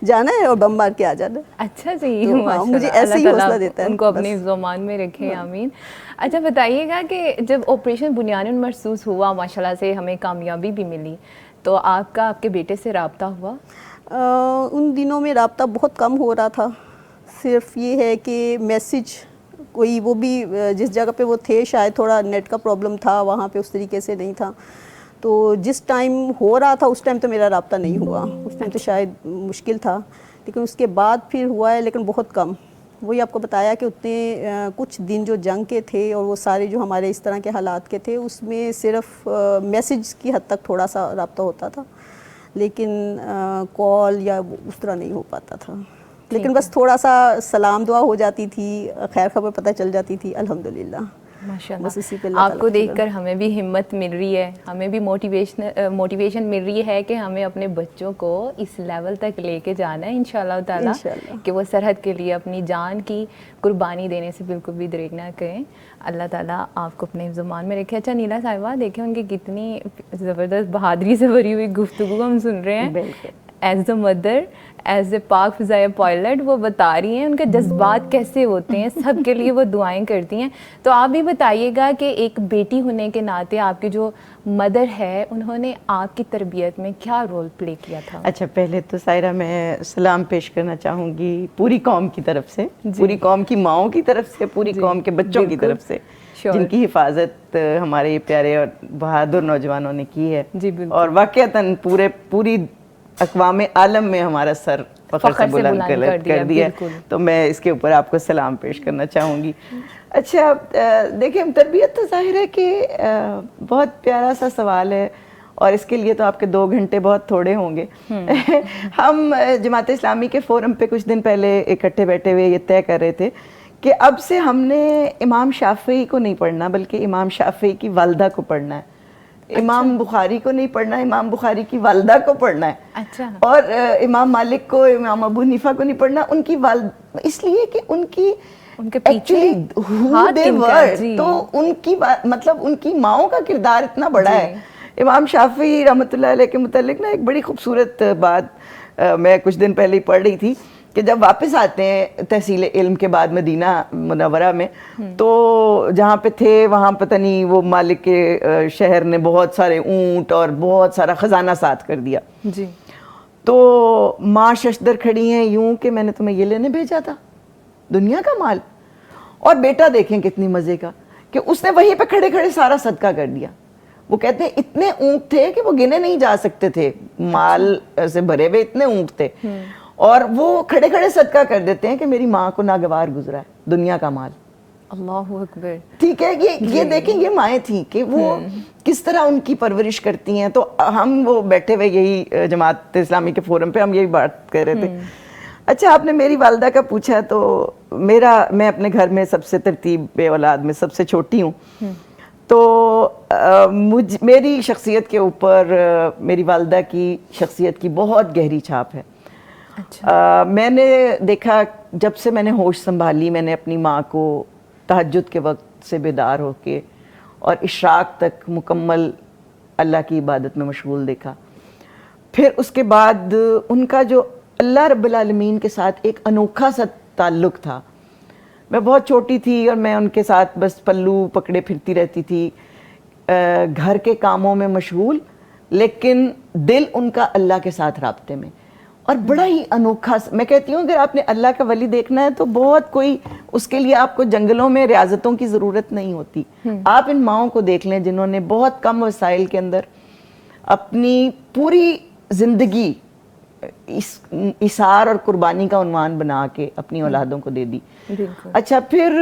جانا ہے اور بم مار کے آ جانا. اچھا جی, مجھے ایسے ہی حوصلہ دیتا ہے, ان کو اپنے زمان میں رکھے, آمین. اچھا بتائیے گا کہ جب آپریشن بنیان مرصوص ہوا, ماشاءاللہ سے ہمیں کامیابی بھی ملی, تو آپ کا آپ کے بیٹے سے رابطہ ہوا؟ ان دنوں میں رابطہ بہت کم ہو رہا تھا, صرف یہ ہے کہ میسج کوئی, وہ بھی جس جگہ پہ وہ تھے شاید تھوڑا نیٹ کا پرابلم تھا, وہاں پہ اس طریقے سے نہیں تھا, تو جس ٹائم ہو رہا تھا اس ٹائم تو میرا رابطہ نہیں ہوا, اس ٹائم تو شاید مشکل تھا, لیکن اس کے بعد پھر ہوا ہے, لیکن بہت کم. وہی آپ کو بتایا کہ اتنے کچھ دن جو جنگ کے تھے اور وہ سارے جو ہمارے اس طرح کے حالات کے تھے, اس میں صرف میسج کی حد تک تھوڑا سا رابطہ ہوتا تھا, لیکن کال یا اس طرح نہیں ہو پاتا تھا. لیکن بس تھوڑا سا سلام دعا ہو جاتی تھی, خیر خبر پتہ چل جاتی تھی, الحمدللہ. ماشاءاللہ, آپ کو دیکھ کر ہمیں بھی ہمت مل رہی ہے, ہمیں بھی موٹیویشن مل رہی ہے کہ ہمیں اپنے بچوں کو اس لیول تک لے کے جانا ہے انشاءاللہ تعالیٰ, کہ وہ سرحد کے لیے اپنی جان کی قربانی دینے سے بالکل بھی دریغ نہ کریں. اللہ تعالیٰ آپ کو اپنے زمان میں رکھے. اچھا نیلا صاحبہ, دیکھیں ان کی کتنی زبردست بہادری سے بھری ہوئی گفتگو ہم سن رہے ہیں. As a mother, as a پاک فضائیہ پائلٹ, وہ بتا رہی ہیں ان کے جذبات کیسے ہوتے ہیں, سب کے لیے وہ دعائیں کرتی ہیں. تو آپ بھی بتائیے گا کہ ایک بیٹی ہونے کے ناطے آپ کی جو مدر ہے, انہوں نے آپ کی تربیت میں کیا رول پلے کیا تھا؟ اچھا, پہلے تو سائرہ میں سلام پیش کرنا چاہوں گی پوری قوم کی طرف سے, پوری قوم کی ماؤں کی طرف سے, پوری قوم کے بچوں کی طرف سے, جن کی حفاظت ہمارے پیارے اور بہادر نوجوانوں نے کی ہے, اور واقعتاً پوری اقوام عالم میں ہمارا سر فخر سے بلند کر دیا, تو میں اس کے اوپر آپ کو سلام پیش کرنا چاہوں گی. اچھا دیکھیں, تربیت تو ظاہر ہے کہ بہت پیارا سا سوال ہے, اور اس کے لیے تو آپ کے 2 گھنٹے بہت تھوڑے ہوں گے. ہم جماعت اسلامی کے فورم پہ کچھ دن پہلے اکٹھے بیٹھے ہوئے یہ طے کر رہے تھے کہ اب سے ہم نے امام شافعی کو نہیں پڑھنا, بلکہ امام شافعی کی والدہ کو پڑھنا ہے. امام بخاری کو نہیں پڑھنا, امام بخاری کی والدہ کو پڑھنا ہے. اچھا. اور امام مالک کو, امام ابو حنیفہ کو نہیں پڑھنا, ان کی اس لیے کہ ان کی ان کے پیچھے ایکچولی who ہاتھ they کن کا؟ were. جی. تو ان کی مطلب ان کی ماؤں کا کردار اتنا بڑا ہے. امام شافعی رحمۃ اللہ علیہ کے متعلق نا ایک بڑی خوبصورت بات میں کچھ دن پہلے ہی پڑھ رہی تھی کہ جب واپس آتے ہیں تحصیل علم کے بعد مدینہ منورہ میں, تو جہاں پہ تھے وہاں پتہ نہیں وہ مالک کے شہر نے بہت سارے اونٹ اور بہت سارا خزانہ ساتھ کر دیا. جی. تو ماں ششدر کھڑی ہیں یوں کہ میں نے تمہیں یہ لینے بھیجا تھا, دنیا کا مال. اور بیٹا دیکھیں کتنی مزے کا کہ اس نے وہیں پہ کھڑے کھڑے سارا صدقہ کر دیا. وہ کہتے ہیں اتنے اونٹ تھے کہ وہ گنے نہیں جا سکتے تھے, مال سے بھرے ہوئے اتنے اونٹ تھے, اور وہ کھڑے کھڑے صدقہ کر دیتے ہیں کہ میری ماں کو ناگوار گزرا ہے دنیا کا مال. اللہ اکبر. ٹھیک ہے, یہ دیکھیں یہ مائیں تھیں کہ وہ کس طرح ان کی پرورش کرتی ہیں. تو ہم وہ بیٹھے ہوئے یہی جماعت اسلامی کے فورم پہ ہم یہی بات کر رہے تھے. اچھا آپ نے میری والدہ کا پوچھا, تو میں اپنے گھر میں سب سے ترتیب اولاد میں سب سے چھوٹی ہوں. تو میری شخصیت کے اوپر میری والدہ کی شخصیت کی بہت گہری چھاپ ہے. میں نے دیکھا جب سے میں نے ہوش سنبھالی, میں نے اپنی ماں کو تہجد کے وقت سے بیدار ہو کے اور اشراق تک مکمل اللہ کی عبادت میں مشغول دیکھا. پھر اس کے بعد ان کا جو اللہ رب العالمین کے ساتھ ایک انوکھا سا تعلق تھا. میں بہت چھوٹی تھی اور میں ان کے ساتھ بس پلو پکڑے پھرتی رہتی تھی, گھر کے کاموں میں مشغول, لیکن دل ان کا اللہ کے ساتھ رابطے میں. اور بڑا ہی انوکھا, میں کہتی ہوں اگر آپ نے اللہ کا ولی دیکھنا ہے تو بہت کوئی اس کے لیے آپ کو جنگلوں میں ریاضتوں کی ضرورت نہیں ہوتی. آپ ان ماؤں کو دیکھ لیں جنہوں نے بہت کم وسائل کے اندر اپنی پوری زندگی اثار اور قربانی کا عنوان بنا کے اپنی اولادوں کو دے دی. اچھا پھر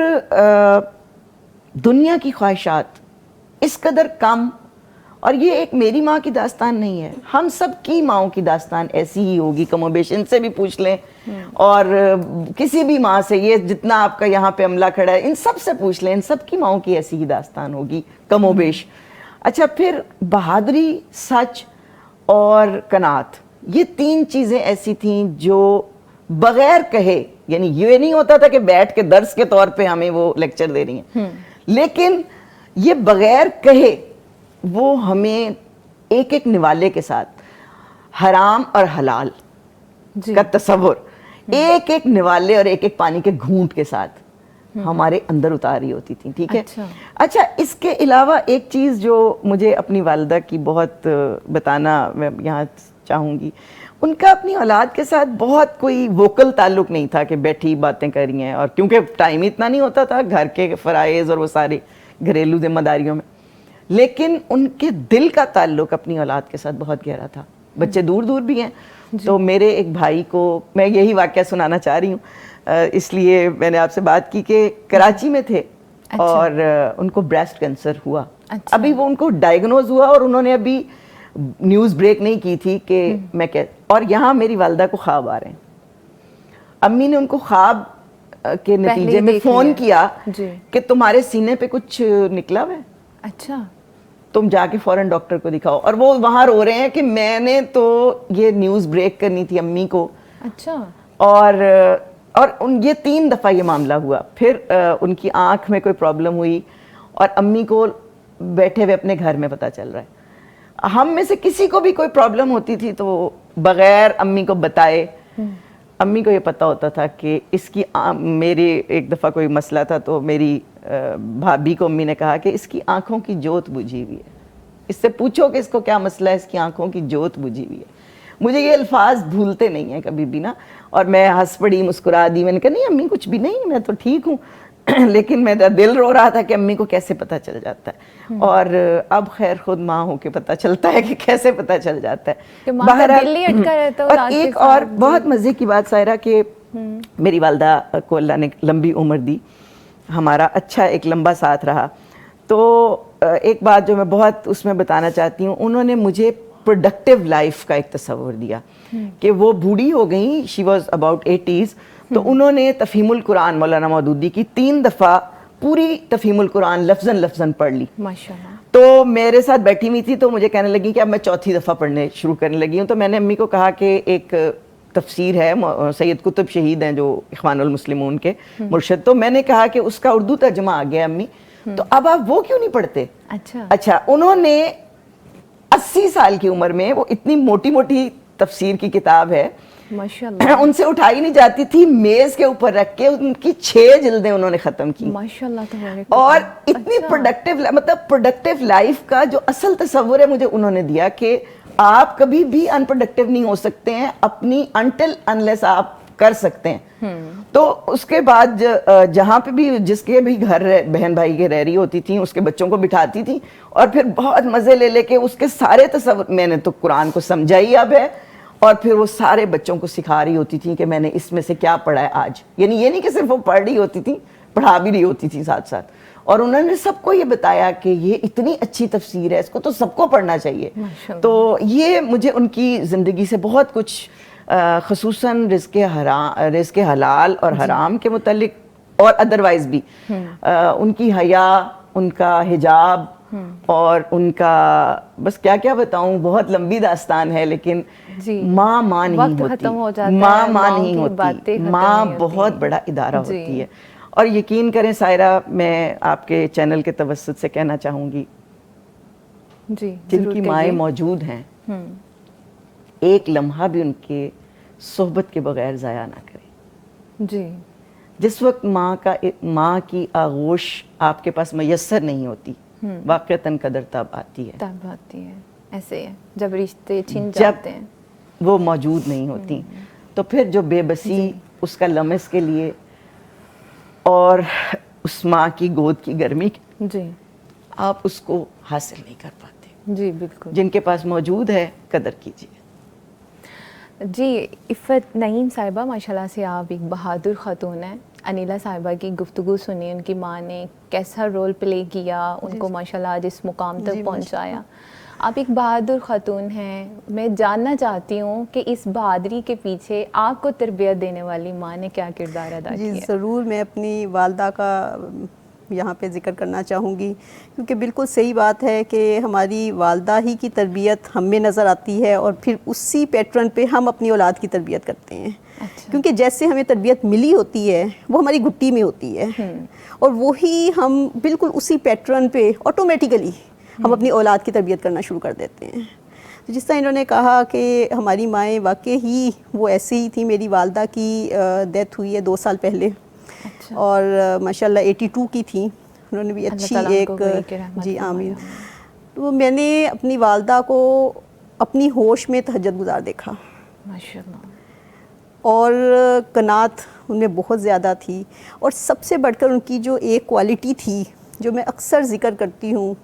دنیا کی خواہشات اس قدر کم, اور یہ ایک میری ماں کی داستان نہیں ہے, ہم سب کی ماؤں کی داستان ایسی ہی ہوگی کم و بیش. ان سے بھی پوچھ لیں اور کسی بھی ماں سے, یہ جتنا آپ کا یہاں پہ عملہ کھڑا ہے ان سب سے پوچھ لیں, ان سب کی ماؤں کی ایسی ہی داستان ہوگی کم و بیش. اچھا پھر بہادری, سچ اور قناعت, یہ تین چیزیں ایسی تھیں جو بغیر کہے, یعنی یہ نہیں ہوتا تھا کہ بیٹھ کے درس کے طور پہ ہمیں وہ لیکچر دے رہی ہیں, لیکن یہ بغیر کہے وہ ہمیں ایک ایک نوالے کے ساتھ حرام اور حلال کا تصور ایک ایک نوالے اور ایک ایک پانی کے گھونٹ کے ساتھ ہمارے اندر اتاری ہوتی تھی. ٹھیک ہے. اچھا اس کے علاوہ ایک چیز جو مجھے اپنی والدہ کی بہت بتانا میں یہاں چاہوں گی, ان کا اپنی اولاد کے ساتھ بہت کوئی ووکل تعلق نہیں تھا کہ بیٹھی باتیں کر رہی ہیں, اور کیونکہ ٹائم اتنا نہیں ہوتا تھا گھر کے فرائض اور وہ سارے گھریلو ذمہ داریوں میں, لیکن ان کے دل کا تعلق اپنی اولاد کے ساتھ بہت گہرا تھا. بچے دور دور بھی ہیں. تو میرے ایک بھائی کو میں یہی واقعہ سنانا چاہ رہی ہوں, اس لیے میں نے آپ سے بات کی کہ کراچی میں تھے اور ان کو بریسٹ کینسر ہوا. ابھی وہ ان کو ڈائیگنوز ہوا اور انہوں نے ابھی نیوز بریک نہیں کی تھی کہ میں اور یہاں میری والدہ کو خواب آ رہے ہیں. امی نے ان کو خواب کے نتیجے میں فون کیا کہ تمہارے سینے پہ کچھ نکلا ہوا ہے, اچھا تم جا کے فوراً ڈاکٹر کو دکھاؤ. اور وہ وہاں رو رہے ہیں کہ میں نے تو یہ نیوز بریک کرنی تھی امی کو. اچھا. اور یہ 3 دفعہ یہ معاملہ ہوا. پھر ان کی آنکھ میں کوئی پرابلم ہوئی اور امی کو بیٹھے ہوئے اپنے گھر میں پتہ چل رہا ہے. ہم میں سے کسی کو بھی کوئی پرابلم ہوتی تھی تو بغیر امی کو بتائے, امی کو یہ پتہ ہوتا تھا کہ اس کی میرے ایک دفعہ کوئی مسئلہ تھا تو میری بھابھی کو امی نے کہا کہ اس کی آنکھوں کی جوت بجھی ہوئی ہے, اس سے پوچھو کہ اس کو کیا مسئلہ ہے, اس کی آنکھوں کی جوت بجھی ہوئی ہے. مجھے یہ الفاظ بھولتے نہیں ہیں کبھی بھی نا. اور میں ہنس پڑی, مسکرا دی, میں نے کہا نہیں امی کچھ بھی نہیں, میں تو ٹھیک ہوں. لیکن میرا دل رو رہا تھا کہ امی کو کیسے پتہ چل جاتا ہے, اور اب خیر خود ماں ہو کے پتہ چلتا ہے کہ کیسے پتہ چل جاتا ہے. اور ایک اور بہت مزے کی بات سائرہ کہ میری والدہ کو اللہ نے لمبی عمر دی, ہمارا اچھا ایک لمبا ساتھ رہا. تو ایک بات جو میں بہت اس میں بتانا چاہتی ہوں, انہوں نے مجھے پروڈکٹیو لائف کا ایک تصور دیا کہ وہ بوڑھی ہو گئیں, شی واز اباؤٹ 80s, تو انہوں نے تفہیم القرآن مولانا مودودی کی 3 دفعہ پوری تفہیم القرآن لفظاً لفظاً پڑھ لی. ماشاءاللہ. تو میرے ساتھ بیٹھی ہوئی تھی تو مجھے کہنے لگی کہ اب میں 4تھی دفعہ پڑھنے شروع کرنے لگی ہوں. تو میں نے امی کو کہا کہ ایک تفسیر ہے, سید قطب شہید ہیں جو اخوان المسلمون کے مرشد, تو میں نے کہا کہ اس کا اردو ترجمہ آ گیا امی, تو اب آپ وہ کیوں نہیں پڑھتے؟ اچھا, انہوں نے 80 سال کی عمر میں وہ اتنی موٹی موٹی تفسیر کی کتاب ہے, ماشاءاللہ ان سے اٹھائی نہیں جاتی تھی, میز کے اوپر رکھ کے ان کی 6 جلدیں انہوں نے ختم کی, ماشاءاللہ, اور اتنی پروڈکٹیو لائف کا جو اصل تصور ہے مجھے انہوں نے دیا کہ آپ کبھی بھی ان پروڈکٹیو نہیں ہو سکتے ہیں اپنی انٹل انلیس آپ کر سکتے ہیں. تو اس کے بعد جہاں پہ بھی جس کے بھی گھر بہن بھائی کے رہ رہی ہوتی تھیں اس کے بچوں کو بٹھاتی تھیں, اور پھر بہت مزے لے کے اس کے سارے تصور, میں نے تو قرآن کو سمجھا ہی اب ہے, اور پھر وہ سارے بچوں کو سکھا رہی ہوتی تھیں کہ میں نے اس میں سے کیا پڑھا ہے آج. یعنی یہ نہیں کہ صرف وہ پڑھ رہی ہوتی تھیں, پڑھا بھی رہی ہوتی تھی ساتھ ساتھ, اور انہوں نے سب کو یہ بتایا کہ یہ اتنی اچھی تفسیر ہے, اس کو تو سب کو پڑھنا چاہیے. تو یہ مجھے ان کی زندگی سے بہت کچھ, خصوصاً رزق حلال اور حرام کے متعلق اور ادروائز بھی, ان کی حیا, ان کا حجاب, اور ان کا بس کیا کیا بتاؤں, بہت لمبی داستان ہے, لیکن ماں نہیں ہوتی, ماں نہیں ہوتی, ماں بہت بڑا ادارہ ہوتی ہے. اور یقین کریں سائرہ, میں آپ کے چینل کے توسط سے کہنا چاہوں گی, جن کی مائیں موجود ہیں, ایک لمحہ بھی ان کے صحبت کے بغیر ضائع نہ کریں. جس وقت ماں کی آغوش آپ کے پاس میسر نہیں ہوتی, واقعتاً قدر تب آتی ہے, ایسے ہے جب رشتے چھن جاتے ہیں, وہ موجود نہیں ہوتی. تو پھر جو بے بسی اس کا لمس کے لیے, اور اس ماں کی گود کی گرمی, آپ اس کو حاصل نہیں کر پاتے. بالکل. جن کے پاس موجود ہے قدر کیجیے. عفت نعیم صاحبہ, ماشاءاللہ سے آپ ایک بہادر خاتون ہیں. انیلا صاحبہ کی گفتگو سنی, ان کی ماں نے کیسا رول پلے کیا, ان کو ماشاءاللہ آج اس مقام تک پہنچایا. آپ ایک بہادر خاتون ہیں. میں جاننا چاہتی ہوں کہ اس بہادری کے پیچھے آپ کو تربیت دینے والی ماں نے کیا کردار ادا کیا؟ جی ضرور, میں اپنی والدہ کا یہاں پہ ذکر کرنا چاہوں گی, کیونکہ بالکل صحیح بات ہے کہ ہماری والدہ ہی کی تربیت ہم میں نظر آتی ہے, اور پھر اسی پیٹرن پہ ہم اپنی اولاد کی تربیت کرتے ہیں. کیونکہ جیسے ہمیں تربیت ملی ہوتی ہے وہ ہماری گھٹی میں ہوتی ہے, اور وہی ہم بالکل اسی پیٹرن پہ آٹومیٹیکلی ہم اپنی اولاد کی تربیت کرنا شروع کر دیتے ہیں. جس طرح انہوں نے کہا کہ ہماری مائیں واقعی ہی وہ ایسے ہی تھیں. میری والدہ کی ڈیتھ ہوئی ہے 2 سال پہلے, اور ماشاءاللہ 82 کی تھیں. انہوں نے بھی اچھی ایک, جی آمین. تو میں نے اپنی والدہ کو اپنی ہوش میں تہجد گزار دیکھا, ماشاءاللہ, اور قناعت ان میں بہت زیادہ تھی. اور سب سے بڑھ کر ان کی جو ایک کوالٹی تھی جو میں اکثر ذکر کرتی ہوں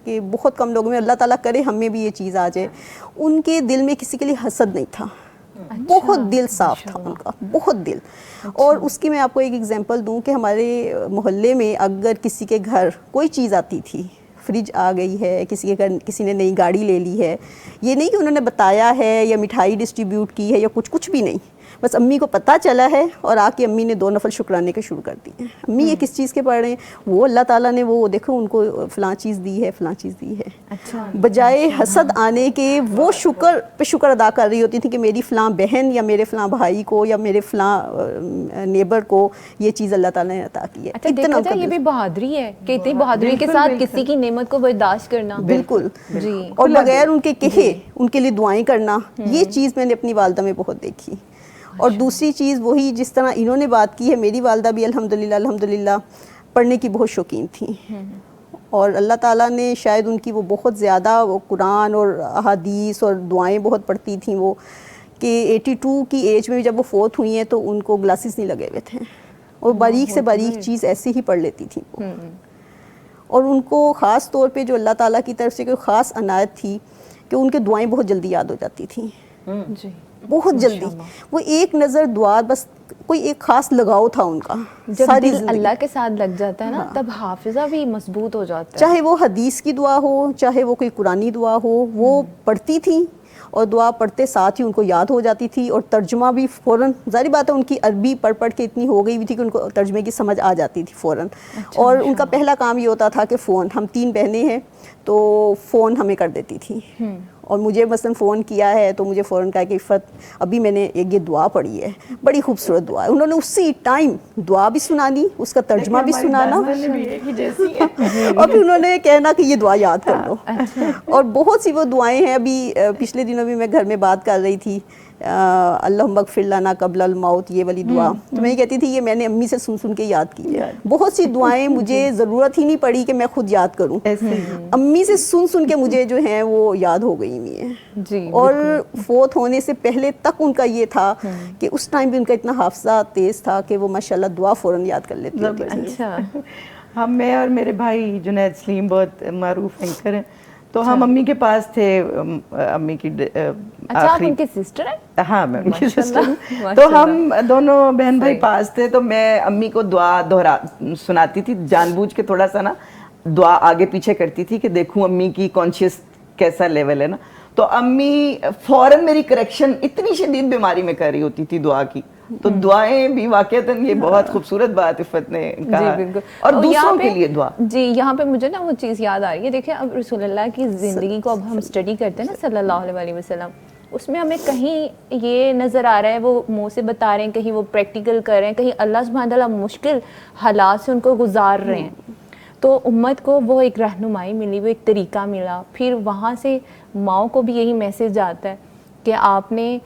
کہ بہت کم لوگوں میں, اللہ تعالیٰ کرے ہم میں بھی یہ چیز آ جائے, ان کے دل میں کسی کے لیے حسد نہیں تھا. بہت دل صاف تھا ان کا, بہت دل. اور اس کی میں آپ کو ایک ایگزامپل دوں کہ ہمارے محلے میں اگر کسی کے گھر کوئی چیز آتی تھی, فریج آ گئی ہے, کسی کے گھر کسی نے نئی گاڑی لے لی ہے, یہ نہیں کہ انہوں نے بتایا ہے یا مٹھائی ڈسٹریبیوٹ کی ہے یا کچھ بھی نہیں, بس امی کو پتہ چلا ہے اور آ کے امی نے 2 نفل شکرانے کے شروع کر دیے. امی یہ کس چیز کے پڑھ رہے ہیں؟ وہ اللہ تعالیٰ نے وہ دیکھو ان کو فلاں چیز دی ہے, فلاں چیز دی ہے. بجائے حسد آنے کے وہ شکر پہ شکر ادا کر رہی ہوتی تھی کہ میری فلاں بہن یا میرے فلاں بھائی کو یا میرے فلاں نیبر کو یہ چیز اللہ تعالیٰ نے عطا کی ہے. دیکھا جائے یہ بھی بہادری ہے کہ اتنی بہادری کے ساتھ کسی کی نعمت کو برداشت کرنا. بالکل, اور بغیر ان کے کہے ان کے لیے دعائیں کرنا, یہ چیز میں نے اپنی والدہ میں بہت دیکھی. اور دوسری چیز وہی جس طرح انہوں نے بات کی ہے, میری والدہ بھی الحمدللہ پڑھنے کی بہت شوقین تھیں, اور اللہ تعالیٰ نے شاید ان کی وہ بہت زیادہ وہ قرآن اور احادیث اور دعائیں بہت پڑھتی تھیں وہ, کہ 82 کی ایج میں جب وہ فوت ہوئی ہیں تو ان کو گلاسز نہیں لگے ہوئے تھے, اور باریک سے باریک چیز ایسے ہی پڑھ لیتی تھیں وہ. اور ان کو خاص طور پہ جو اللہ تعالیٰ کی طرف سے کوئی خاص عنایت تھی کہ ان کے دعائیں بہت جلدی یاد ہو جاتی تھیں, بہت جلدی. وہ ایک نظر دعا, بس کوئی ایک خاص لگاؤ تھا ان کا. جب دل اللہ کے ساتھ لگ جاتا ہے نا, تب حافظہ بھی مضبوط ہو جاتا ہے. چاہے وہ حدیث کی دعا ہو, چاہے وہ کوئی قرآنی دعا ہو, وہ پڑھتی تھیں, اور دعا پڑھتے ساتھ ہی ان کو یاد ہو جاتی تھی, اور ترجمہ بھی فوراً, ظاہر بات ہے ان کی عربی پڑھ کے اتنی ہو گئی بھی تھی کہ ان کو ترجمے کی سمجھ آ جاتی تھی فوراً. اور ان کا پہلا کام یہ ہوتا تھا کہ فون, ہم 3 بہنیں ہیں تو فون ہمیں کر دیتی تھی, اور مجھے مثلاً فون کیا ہے تو مجھے فوراً کہا کہ عفت ابھی میں نے ایک یہ دعا پڑھی ہے, بڑی خوبصورت دعا ہے. انہوں نے اسی ٹائم دعا بھی سنانی, اس کا ترجمہ بھی سنانا, اور پھر انہوں نے کہنا کہ یہ دعا یاد کر لو. اور بہت سی وہ دعائیں ہیں. ابھی پچھلے دنوں بھی میں گھر میں بات کر رہی تھی, اللہم اغفر لنا قبل الموت, یہ والی دعا, تو میں کہتی تھی یہ میں نے امی سے سن کے یاد کی. بہت سی دعائیں مجھے ضرورت ہی نہیں پڑی کہ میں خود یاد کروں, امی سے سن کے مجھے جو ہیں وہ یاد ہو گئی ہوئی ہیں. جی, اور فوت ہونے سے پہلے تک ان کا یہ تھا کہ اس ٹائم بھی ان کا اتنا حافظہ تیز تھا کہ وہ ماشاءاللہ دعا فوراً یاد کر لیتے ہوتے تھے. اچھا, میں اور میرے بھائی جنید سلیم بہت معروف اینکر ہیں, تو ہم امی کے پاس تھے. امی کی اچھا آپ ان کی سسٹر ہیں؟ ہاں میں ان کی سسٹر ہوں. تو ہم دونوں بہن بھائی پاس تھے, تو میں امی کو دعا سناتی تھی جان بوجھ کے, تھوڑا سا نا دعا آگے پیچھے کرتی تھی کہ دیکھوں امی کی کانشیس کیسا لیول ہے نا. تو امی فوراً میری کریکشن اتنی شدید بیماری میں کر رہی ہوتی تھی دعا کی, تو دعائیں بھی واقعتاً یہ بہت خوبصورت بات عفت نے کہا. اور دوسروں کے لیے دعا. جی یہاں پہ مجھے نا وہ چیز یاد آ رہی ہے. دیکھیں اب رسول اللہ کی زندگی کو اب ہم اسٹڈی کرتے ہیں نا صلی اللہ علیہ وسلم, اس میں ہمیں کہیں یہ نظر آ رہا ہے وہ منہ سے بتا رہے ہیں, کہیں وہ پریکٹیکل کر رہے ہیں, کہیں اللہ سبحانہ تعالیٰ مشکل حالات سے ان کو گزار رہے ہیں. تو امت کو وہ ایک رہنمائی ملی, وہ ایک طریقہ ملا. پھر وہاں سے ماؤں کو بھی یہی میسیج جاتا ہے کہ آپ نے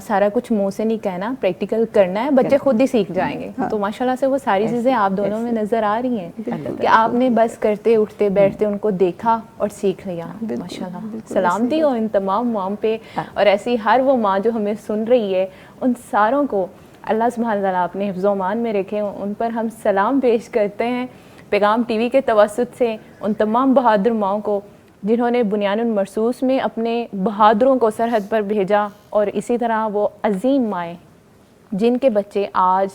سارا کچھ منہ سے نہیں کہنا, پریکٹیکل کرنا ہے, بچے خود ہی سیکھ جائیں گے. تو ماشاءاللہ سے وہ ساری چیزیں آپ دونوں میں نظر آ رہی ہیں کہ آپ نے بس کرتے اٹھتے بیٹھتے ان کو دیکھا اور سیکھ لیا. ماشاءاللہ سلامتی ہو ان تمام ماؤں پہ, اور ایسی ہر وہ ماں جو ہمیں سن رہی ہے, ان ساروں کو اللہ سبحانہ تعالیٰ اپنے حفظ و امان میں رکھے. ان پر ہم سلام پیش کرتے ہیں پیغام ٹی وی کے توسط سے ان تمام بہادر ماؤں کو جنہوں نے بنیان المرصوص میں اپنے بہادروں کو سرحد پر بھیجا, اور اسی طرح وہ عظیم مائیں جن کے بچے آج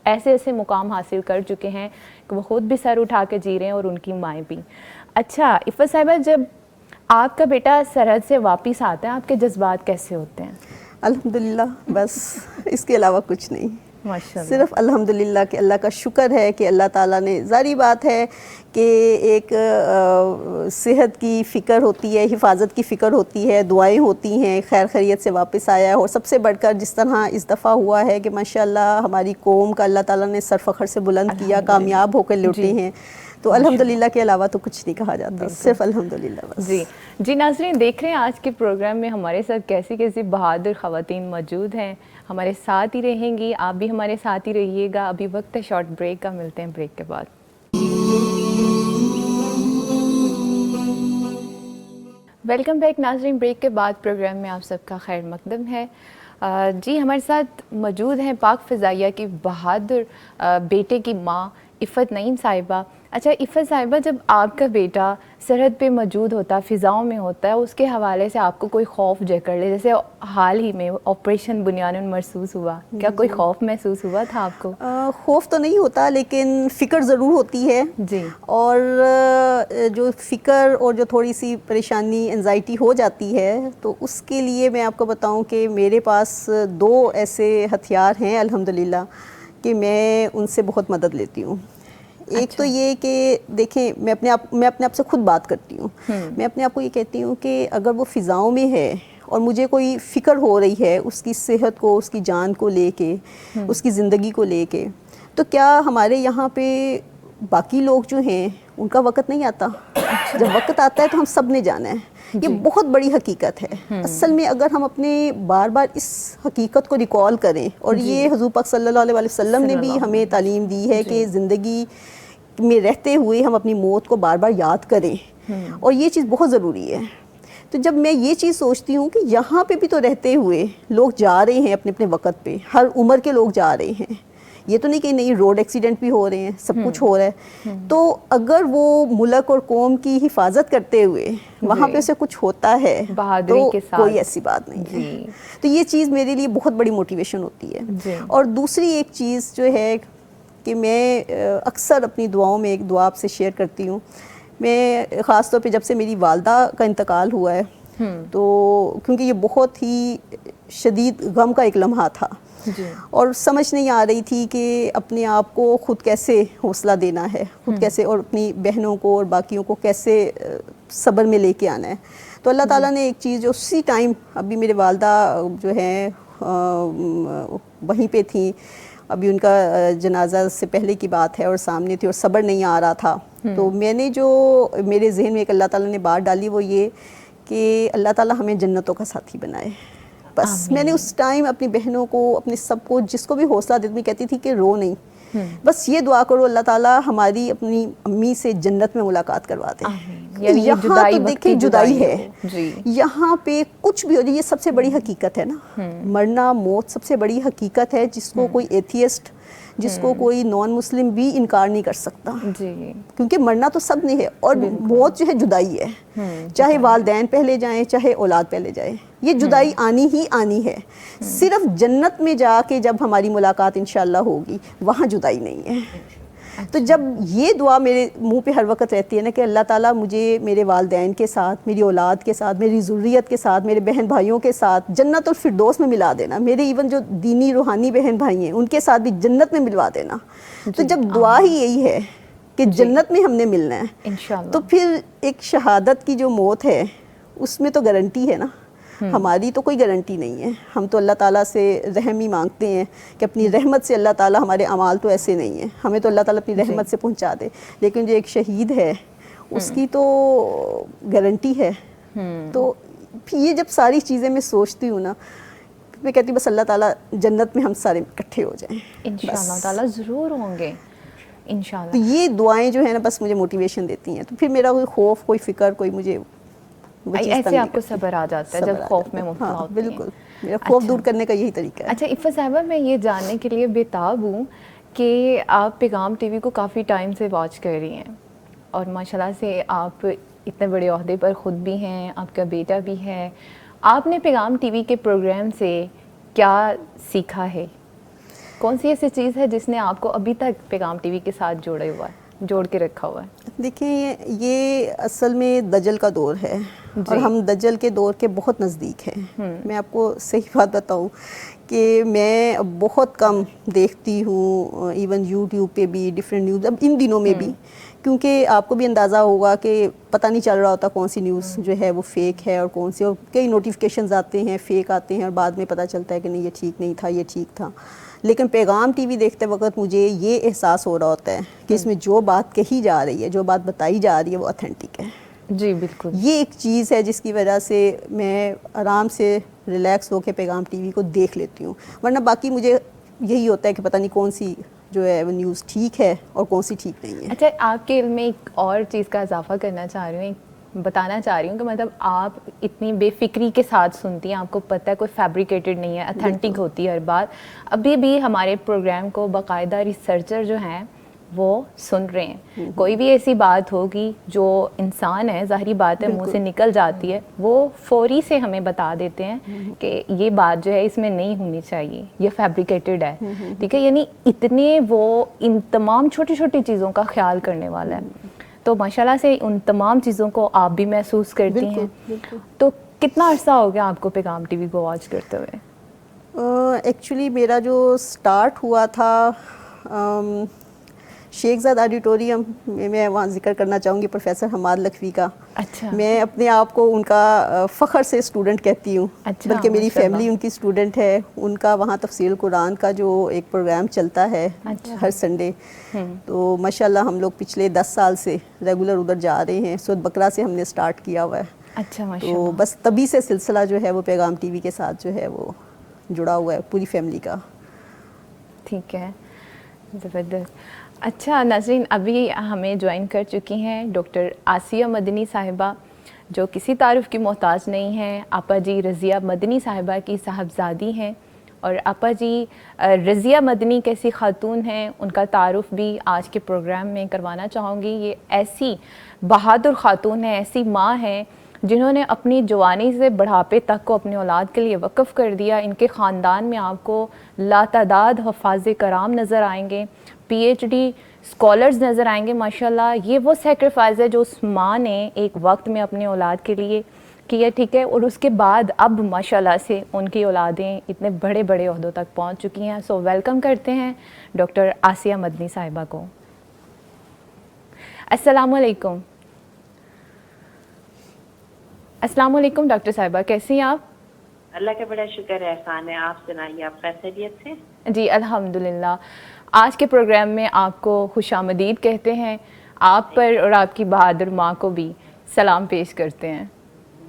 ایسے ایسے مقام حاصل کر چکے ہیں کہ وہ خود بھی سر اٹھا کے جی رہے ہیں اور ان کی مائیں بھی. اچھا عفت صاحبہ, جب آپ کا بیٹا سرحد سے واپس آتا ہے آپ کے جذبات کیسے ہوتے ہیں؟ الحمدللہ, بس اس کے علاوہ کچھ نہیں, ماشاءاللہ صرف الحمدللہ کہ اللہ کا شکر ہے کہ اللہ تعالیٰ نے, ظاہری بات ہے کہ ایک صحت کی فکر ہوتی ہے, حفاظت کی فکر ہوتی ہے, دعائیں ہوتی ہیں, خیر خیریت سے واپس آیا ہے. اور سب سے بڑھ کر جس طرح اس دفعہ ہوا ہے کہ ماشاءاللہ ہماری قوم کا اللہ تعالیٰ نے سر فخر سے بلند کیا, کامیاب ہو کر لوٹے ہیں, تو الحمدللہ کے علاوہ تو کچھ نہیں کہا جاتا, صرف الحمدللہ بس. جی ناظرین, دیکھ رہے ہیں آج کے پروگرام میں ہمارے ساتھ کیسی کیسی بہادر خواتین موجود ہیں, ہمارے ساتھ ہی رہیں گی, آپ بھی ہمارے ساتھ ہی رہیے گا. ابھی وقت ہے شارٹ بریک کا, ملتے ہیں بریک کے بعد. ویلکم بیک ناظرین, بریک کے بعد پروگرام میں آپ سب کا خیر مقدم ہے. جی ہمارے ساتھ موجود ہیں پاک فضائیہ کی بہادر بیٹے کی ماں عفت نعیم صاحبہ. اچھا عفت صاحبہ, جب آپ کا بیٹا سرحد پہ موجود ہوتا ہے, فضاؤں میں ہوتا ہے, اس کے حوالے سے آپ کو کوئی خوف جکڑ لے, جیسے حال ہی میں آپریشن بنیان المرصوص ہوا, کیا کوئی خوف محسوس ہوا تھا آپ کو؟ خوف تو نہیں ہوتا, لیکن فکر ضرور ہوتی ہے. جی, اور جو فکر اور جو تھوڑی سی پریشانی انزائٹی ہو جاتی ہے, تو اس کے لیے میں آپ کو بتاؤں کہ میرے پاس 2 ایسے ہتھیار ہیں الحمدللہ کہ میں ان سے بہت مدد لیتی ہوں. ایک تو یہ کہ دیکھیں, میں اپنے آپ سے خود بات کرتی ہوں. میں اپنے آپ کو یہ کہتی ہوں کہ اگر وہ فضاؤں میں ہے اور مجھے کوئی فکر ہو رہی ہے اس کی صحت کو, اس کی جان کو لے کے, اس کی زندگی کو لے کے, تو کیا ہمارے یہاں پہ باقی لوگ جو ہیں ان کا وقت نہیں آتا؟ جب وقت آتا ہے تو ہم سب نے جانا ہے. یہ بہت بڑی حقیقت ہے. اصل میں اگر ہم اپنے بار بار اس حقیقت کو ریکال کریں, اور یہ حضور پاک صلی اللہ علیہ وسلم نے بھی ہمیں تعلیم دی ہے کہ زندگی میں رہتے ہوئے ہم اپنی موت کو بار بار یاد کریں, اور یہ چیز بہت ضروری ہے. تو جب میں یہ چیز سوچتی ہوں کہ یہاں پہ بھی تو رہتے ہوئے لوگ جا رہے ہیں اپنے اپنے وقت پہ, ہر عمر کے لوگ جا رہے ہیں, یہ تو نہیں کہ نہیں روڈ ایکسیڈنٹ بھی ہو رہے ہیں, سب کچھ ہو رہا ہے, تو اگر وہ ملک اور قوم کی حفاظت کرتے ہوئے وہاں پہ اسے کچھ ہوتا ہے تو کوئی ایسی بات نہیں ہے. تو یہ چیز میرے لیے بہت بڑی موٹیویشن ہوتی ہے. اور دوسری ایک چیز جو ہے کہ میں اکثر اپنی دعاؤں میں ایک دعا آپ سے شیئر کرتی ہوں. میں خاص طور پہ جب سے میری والدہ کا انتقال ہوا ہے, تو کیونکہ یہ بہت ہی شدید غم کا ایک لمحہ تھا, جی. اور سمجھ نہیں آ رہی تھی کہ اپنے آپ کو خود کیسے حوصلہ دینا ہے, خود کیسے, اور اپنی بہنوں کو اور باقیوں کو کیسے صبر میں لے کے آنا ہے. تو اللہ تعالیٰ نے ایک چیز جو اسی ٹائم, ابھی میرے والدہ جو ہیں وہیں پہ تھیں, ابھی ان کا جنازہ سے پہلے کی بات ہے اور سامنے تھی اور صبر نہیں آ رہا تھا, تو میں نے جو میرے ذہن میں ایک اللہ تعالیٰ نے بات ڈالی وہ یہ کہ اللہ تعالیٰ ہمیں جنتوں کا ساتھی بنائے. بس میں نے اس ٹائم اپنی بہنوں کو, اپنے سب کو, جس کو بھی حوصلہ دیتی میں کہتی تھی کہ رو نہیں, بس یہ دعا کرو اللہ تعالیٰ ہماری اپنی امی سے جنت میں ملاقات کروا دے. یہاں تو دیکھیں جدائی ہے, یہاں پہ کچھ بھی ہو جائے, یہ سب سے بڑی حقیقت ہے نا, مرنا موت سب سے بڑی حقیقت ہے جس کو کوئی ایتھیسٹ, جس کو کوئی نان مسلم بھی انکار نہیں کر سکتا, کیونکہ مرنا تو سب نے ہے, اور موت جو ہے جدائی ہے, چاہے والدین پہلے جائیں چاہے اولاد پہلے جائے, یہ جدائی آنی ہی آنی ہے. صرف جنت میں جا کے جب ہماری ملاقات انشاءاللہ ہوگی وہاں جدائی نہیں ہے. تو جب یہ دعا میرے منہ پہ ہر وقت رہتی ہے نا کہ اللہ تعالیٰ مجھے میرے والدین کے ساتھ, میری اولاد کے ساتھ, میری ذریت کے ساتھ, میرے بہن بھائیوں کے ساتھ جنت الفردوس میں ملا دینا, میرے ایون جو دینی روحانی بہن بھائی ہیں ان کے ساتھ بھی جنت میں ملوا دینا. تو جب دعا ہی یہی ہے کہ جنت میں ہم نے ملنا ہے, تو پھر ایک شہادت کی جو موت ہے اس میں تو گارنٹی ہے نا, ہماری تو کوئی گارنٹی نہیں ہے. ہم تو اللہ تعالیٰ سے رحم ہی مانگتے ہیں کہ اپنی رحمت سے اللہ تعالیٰ, ہمارے اعمال تو ایسے نہیں ہیں, ہمیں تو اللہ تعالیٰ اپنی رحمت سے پہنچا دے, لیکن جو ایک شہید ہے اس کی تو گارنٹی ہے. تو یہ جب ساری چیزیں میں سوچتی ہوں نا, میں کہتی ہوں بس اللہ تعالیٰ جنت میں ہم سارے اکٹھے ہو جائیں. انشاءاللہ تعالیٰ ضرور ہوں گے انشاءاللہ. تو یہ دعائیں جو ہیں نا بس مجھے موٹیویشن دیتی ہیں. تو پھر میرا کوئی خوف, کوئی فکر, کوئی مجھے ایسے آپ کو صبر آ جاتا ہے جب خوف میں مبتلا ہوتی ہیں. بالکل, میرا خوف دور کرنے کا یہی طریقہ ہے. اچھا عفہ صاحبہ, میں یہ جاننے کے لیے بےتاب ہوں کہ آپ پیغام ٹی وی کو کافی ٹائم سے واچ کر رہی ہیں, اور ماشاءاللہ سے آپ اتنے بڑے عہدے پر خود بھی ہیں, آپ کا بیٹا بھی ہے. آپ نے پیغام ٹی وی کے پروگرام سے کیا سیکھا ہے؟ کون سی ایسی چیز ہے جس نے آپ کو ابھی تک پیغام ٹی وی کے ساتھ جوڑ کے رکھا ہوا ہے؟ دیکھیں, یہ اصل میں دجل کا دور ہے, اور ہم دجل کے دور کے بہت نزدیک ہیں. میں آپ کو صحیح بات بتاؤں کہ میں بہت کم دیکھتی ہوں, ایون یوٹیوب پہ بھی ڈفرینٹ نیوز, اب ان دنوں میں بھی, کیونکہ آپ کو بھی اندازہ ہوگا کہ پتہ نہیں چل رہا ہوتا کون سی نیوز جو ہے وہ فیک ہے اور کون سی, اور کئی نوٹیفیکیشنز آتے ہیں فیک آتے ہیں, اور بعد میں پتہ چلتا ہے کہ نہیں یہ ٹھیک نہیں تھا, یہ ٹھیک تھا. لیکن پیغام ٹی وی دیکھتے وقت مجھے یہ احساس ہو رہا ہوتا ہے کہ اس میں جو بات کہی جا رہی ہے, جو بات بتائی جا رہی ہے وہ اتھینٹک ہے. جی بالکل. یہ ایک چیز ہے جس کی وجہ سے میں آرام سے ریلیکس ہو کے پیغام ٹی وی کو دیکھ لیتی ہوں, ورنہ باقی مجھے یہی ہوتا ہے کہ پتہ نہیں کون سی جو ہے وہ نیوز ٹھیک ہے اور کون سی ٹھیک نہیں ہے. اچھا, آپ کے علم میں ایک اور چیز کا اضافہ کرنا چاہ رہی ہوں, بتانا چاہ رہی ہوں کہ مطلب آپ اتنی بے فکری کے ساتھ سنتی ہیں, آپ کو پتہ ہے کوئی فیبریکیٹڈ نہیں ہے, اتھینٹک ہوتی ہے ہر بات. ابھی بھی ہمارے پروگرام کو باقاعدہ ریسرچر جو ہیں وہ سن رہے ہیں. کوئی بھی ایسی بات ہوگی جو انسان ہے, ظاہری بات ہے منہ سے نکل جاتی ہے, وہ فوری سے ہمیں بتا دیتے ہیں کہ یہ بات جو ہے اس میں نہیں ہونی چاہیے, یہ فیبریکیٹڈ ہے. ٹھیک ہے, یعنی اتنے وہ ان تمام چھوٹی چھوٹی چیزوں کا خیال کرنے والا ہے. تو ماشاءاللہ سے ان تمام چیزوں کو آپ بھی محسوس کرتی ہیں. تو کتنا عرصہ ہو گیا آپ کو پیغام ٹی وی کو واچ کرتے ہوئے؟ ایکچولی میرا جو سٹارٹ ہوا تھا شیخ زاد آڈیٹوریم میں وہاں ذکر کرنا چاہوں گی پروفیسر حماد لکھوی کا. اچھا. میں اپنے آپ کو ان کا فخر سے اسٹوڈنٹ کہتی ہوں, بلکہ میری فیملی ان کی اسٹوڈنٹ ہے. ان کا وہاں تفسیر قرآن کا جو ایک پروگرام چلتا ہے ہر سنڈے, تو ماشاءاللہ ہم لوگ پچھلے 10 سال سے ریگولر ادھر جا رہے ہیں. سورۃ بقرہ سے ہم نے سٹارٹ کیا ہوا ہے. اچھا ماشاءاللہ. تو بس تبھی سے سلسلہ جو ہے وہ پیغام ٹی وی کے ساتھ جو ہے وہ جڑا ہوا ہے پوری فیملی کا. ٹھیک ہے, زبردست. اچھا ناظرین, ابھی ہمیں جوائن کر چکی ہیں ڈاکٹر آسیہ مدنی صاحبہ, جو کسی تعارف کی محتاج نہیں ہیں. آپا جی رضیہ مدنی صاحبہ کی صاحبزادی ہیں, اور آپا جی رضیہ مدنی کیسی خاتون ہیں ان کا تعارف بھی آج کے پروگرام میں کروانا چاہوں گی. یہ ایسی بہادر خاتون ہیں, ایسی ماں ہیں جنہوں نے اپنی جوانی سے بڑھاپے تک کو اپنے اولاد کے لیے وقف کر دیا. ان کے خاندان میں آپ کو لاتعداد حفاظ کرام نظر آئیں گے, پی ایچ ڈی اسکالرز نظر آئیں گے. ماشاءاللہ یہ وہ سیکریفائز ہے جو اس ماں نے ایک وقت میں اپنے اولاد کے لیے کی ہے, ٹھیک ہے, اور اس کے بعد اب ماشاءاللہ سے ان کی اولادیں اتنے بڑے بڑے عہدوں تک پہنچ چکی ہیں. سو ویلکم کرتے ہیں ڈاکٹر آسیہ مدنی صاحبہ کو. السلام علیکم. السلام علیکم ڈاکٹر صاحبہ, کیسی ہیں آپ؟ اللہ کا بڑا شکر ہے, احسان ہے. آپ سنائیے, آپ خیر خیریت سے؟ جی الحمدللہ. آج کے پروگرام میں آپ کو خوش آمدید کہتے ہیں. آپ پر اور آپ کی بہادر ماں کو بھی سلام پیش کرتے ہیں.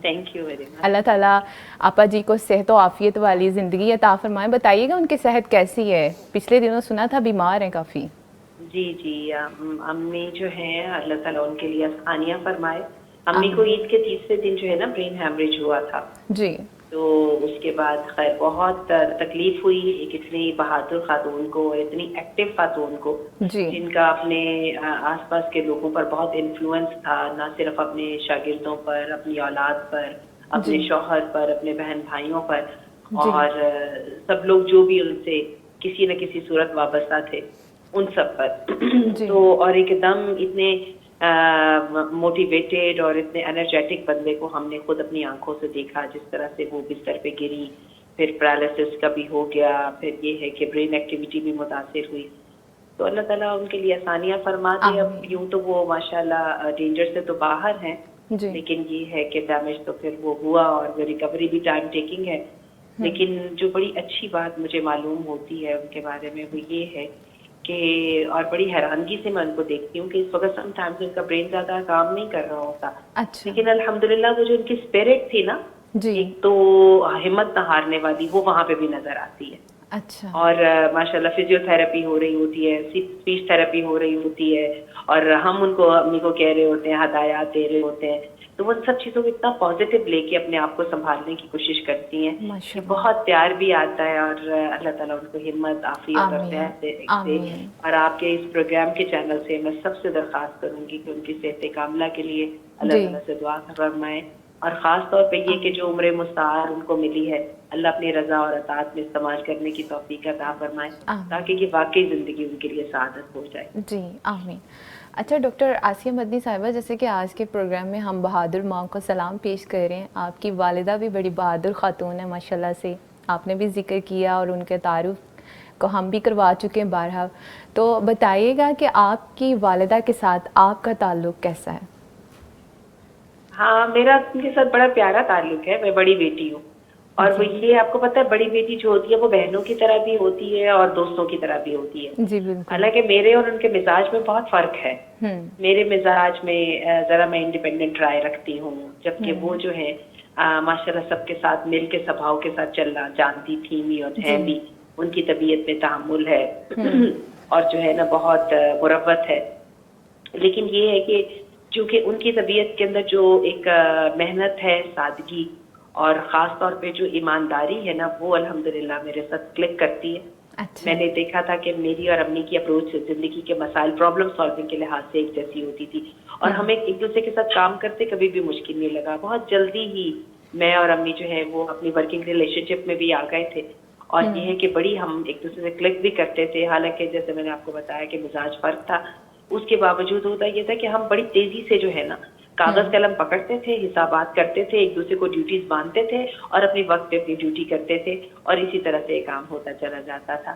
Thank you very much. Allah تعالیٰ آپا جی کو صحت و عافیت والی زندگی عطا فرمائے. بتائیے گا ان کی صحت کیسی ہے؟ پچھلے دنوں سنا تھا بیمار ہیں کافی. جی امی جو ہیں اللہ تعالیٰ ان کے لیے آسانیاں فرمائے. امی کو عید کے تیسرے دن جو ہے نا برین ہیمریج ہوا تھا. جی. تو اس کے بعد خیر بہت تکلیف ہوئی. ایک اتنی بہادر خاتون کو, اتنی ایکٹیو خاتون کو, جی. جن کا اپنے آس پاس کے لوگوں پر بہت انفلوئنس تھا, نہ صرف اپنے شاگردوں پر, اپنی اولاد پر, اپنے شوہر پر, اپنے بہن بھائیوں پر, اور سب لوگ جو بھی ان سے کسی نہ کسی صورت وابستہ تھے ان سب پر. تو اور ایک دم اتنے موٹیویٹیڈ اور اتنے انرجیٹک بندے کو ہم نے خود اپنی آنکھوں سے دیکھا, جس طرح سے وہ بستر پہ گری, پھر پیرالسس کا بھی ہو گیا, پھر یہ ہے کہ برین ایکٹیویٹی بھی متاثر ہوئی. تو اللہ تعالیٰ ان کے لیے آسانیاں فرما دے. اب یوں تو وہ ماشاءاللہ ڈینجر سے تو باہر ہیں, لیکن یہ ہے کہ ڈیمیج تو پھر وہ ہوا, اور ریکوری بھی ٹائم ٹیکنگ ہے. لیکن جو بڑی اچھی بات مجھے معلوم ہوتی ہے ان کے بارے میں وہ یہ ہے کہ, اور بڑی حیرانگی سے میں ان کو دیکھتی ہوں کہ اس وقت سم ٹائمز ان کا برین زیادہ کام نہیں کر رہا ہوتا, لیکن الحمدللہ وہ جو ان کی اسپرٹ تھی نا, ایک تو ہمت نہ ہارنے والی, وہ وہاں پہ بھی نظر آتی ہے. اچھا. اور ماشاءاللہ فزیو تھراپی ہو رہی ہوتی ہے, اسپیچ تھراپی ہو رہی ہوتی ہے, اور ہم ان کو امی کو کہہ رہے ہوتے ہیں, ہدایات دے رہے ہوتے ہیں. تو وہ سب چیزوں کو اتنا پازیٹیو لے کے اپنے آپ کو سنبھالنے کی کوشش کرتی ہیں کہ بہت پیار بھی آتا ہے. اور اللہ تعالیٰ ان کو ہمت, عافیت اور صحت دے. اور آپ کے اس پروگرام کے چینل سے میں سب سے درخواست کروں گی کہ ان کی صحت کاملہ کے لیے اللہ تعالیٰ سے دعا فرمائیں, اور خاص طور پہ یہ کہ جو عمر مستعار ان کو ملی ہے, اللہ اپنی رضا اور اطاعت میں استعمال کرنے کی توفیق عطا فرمائے, تاکہ یہ واقعی زندگی ان کے لیے سعادت ہو جائے. جی آمین. اچھا ڈاکٹر آسیہ مدنی صاحبہ, جیسے کہ آج کے پروگرام میں ہم بہادر ماں کو سلام پیش کر رہے ہیں. آپ کی والدہ بھی بڑی بہادر خاتون ہے ماشاءاللہ سے, آپ نے بھی ذکر کیا اور ان کے تعارف کو ہم بھی کروا چکے ہیں بارہا. تو بتائیے گا کہ آپ کی والدہ کے ساتھ آپ کا تعلق کیسا ہے؟ ہاں, میرا ان کے ساتھ بڑا پیارا تعلق ہے. میں بڑی بیٹی ہوں, اور وہ یہ آپ کو پتہ ہے بڑی بیٹی جو ہوتی ہے وہ بہنوں کی طرح بھی ہوتی ہے اور دوستوں کی طرح بھی ہوتی ہے. جی بالکل. حالانکہ میرے اور ان کے مزاج میں بہت فرق ہے. میرے مزاج میں ذرا میں انڈیپینڈنٹ رائے رکھتی ہوں, جبکہ وہ جو ہے ماشاءاللہ سب کے ساتھ مل کے سبھاؤ کے ساتھ چلنا جانتی تھی بھی اور ہیں بھی. ان کی طبیعت میں تحمل ہے اور جو ہے نا بہت مروت ہے. لیکن یہ ہے کہ چونکہ ان کی طبیعت کے اندر جو ایک محنت ہے, سادگی, اور خاص طور پہ جو ایمانداری ہے نا, وہ الحمدللہ میرے ساتھ کلک کرتی ہے. میں نے دیکھا تھا کہ میری اور امی کی اپروچ زندگی کے مسائل پرابلم سالونگ کے لحاظ سے ایک جیسی ہوتی تھی, اور ہمیں ایک دوسرے کے ساتھ کام کرتے کبھی بھی مشکل نہیں لگا. بہت جلدی ہی میں اور امی جو ہے وہ اپنی ورکنگ ریلیشن شپ میں بھی آ گئے تھے, اور یہ ہے کہ بڑی ہم ایک دوسرے سے کلک بھی کرتے تھے. حالانکہ جیسے میں نے آپ کو بتایا کہ مزاج فرق تھا, اس کے باوجود ہوتا یہ تھا کہ ہم بڑی تیزی سے جو ہے نا کاغذ قلم پکڑتے تھے, حسابات کرتے تھے, ایک دوسرے کو ڈیوٹیز باندھتے تھے, اور اپنی وقت پہ اپنی ڈیوٹی کرتے تھے, اور اسی طرح سے کام ہوتا چلا جاتا تھا.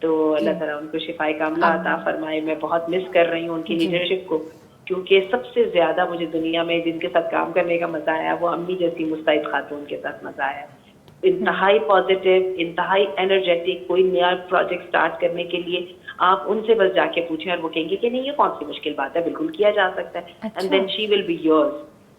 تو اللہ تعالیٰ ان کو شفائے کاملہ عطا فرمائے. میں بہت مس کر رہی ہوں ان کی لیڈرشپ کو, کیونکہ سب سے زیادہ مجھے دنیا میں جن کے ساتھ کام کرنے کا مزہ آیا وہ امی جیسی مستعد خاتون کے ساتھ مزہ آیا. انتہائی پازیٹیو, انتہائی انرجیٹک. کوئی نیا پروجیکٹ سٹارٹ کرنے کے لیے آپ ان سے بس جا کے پوچھیں اور وہ کہیں گے کہ نہیں یہ کون سی مشکل بات ہے, بالکل کیا جا سکتا ہے. And then she will be yours,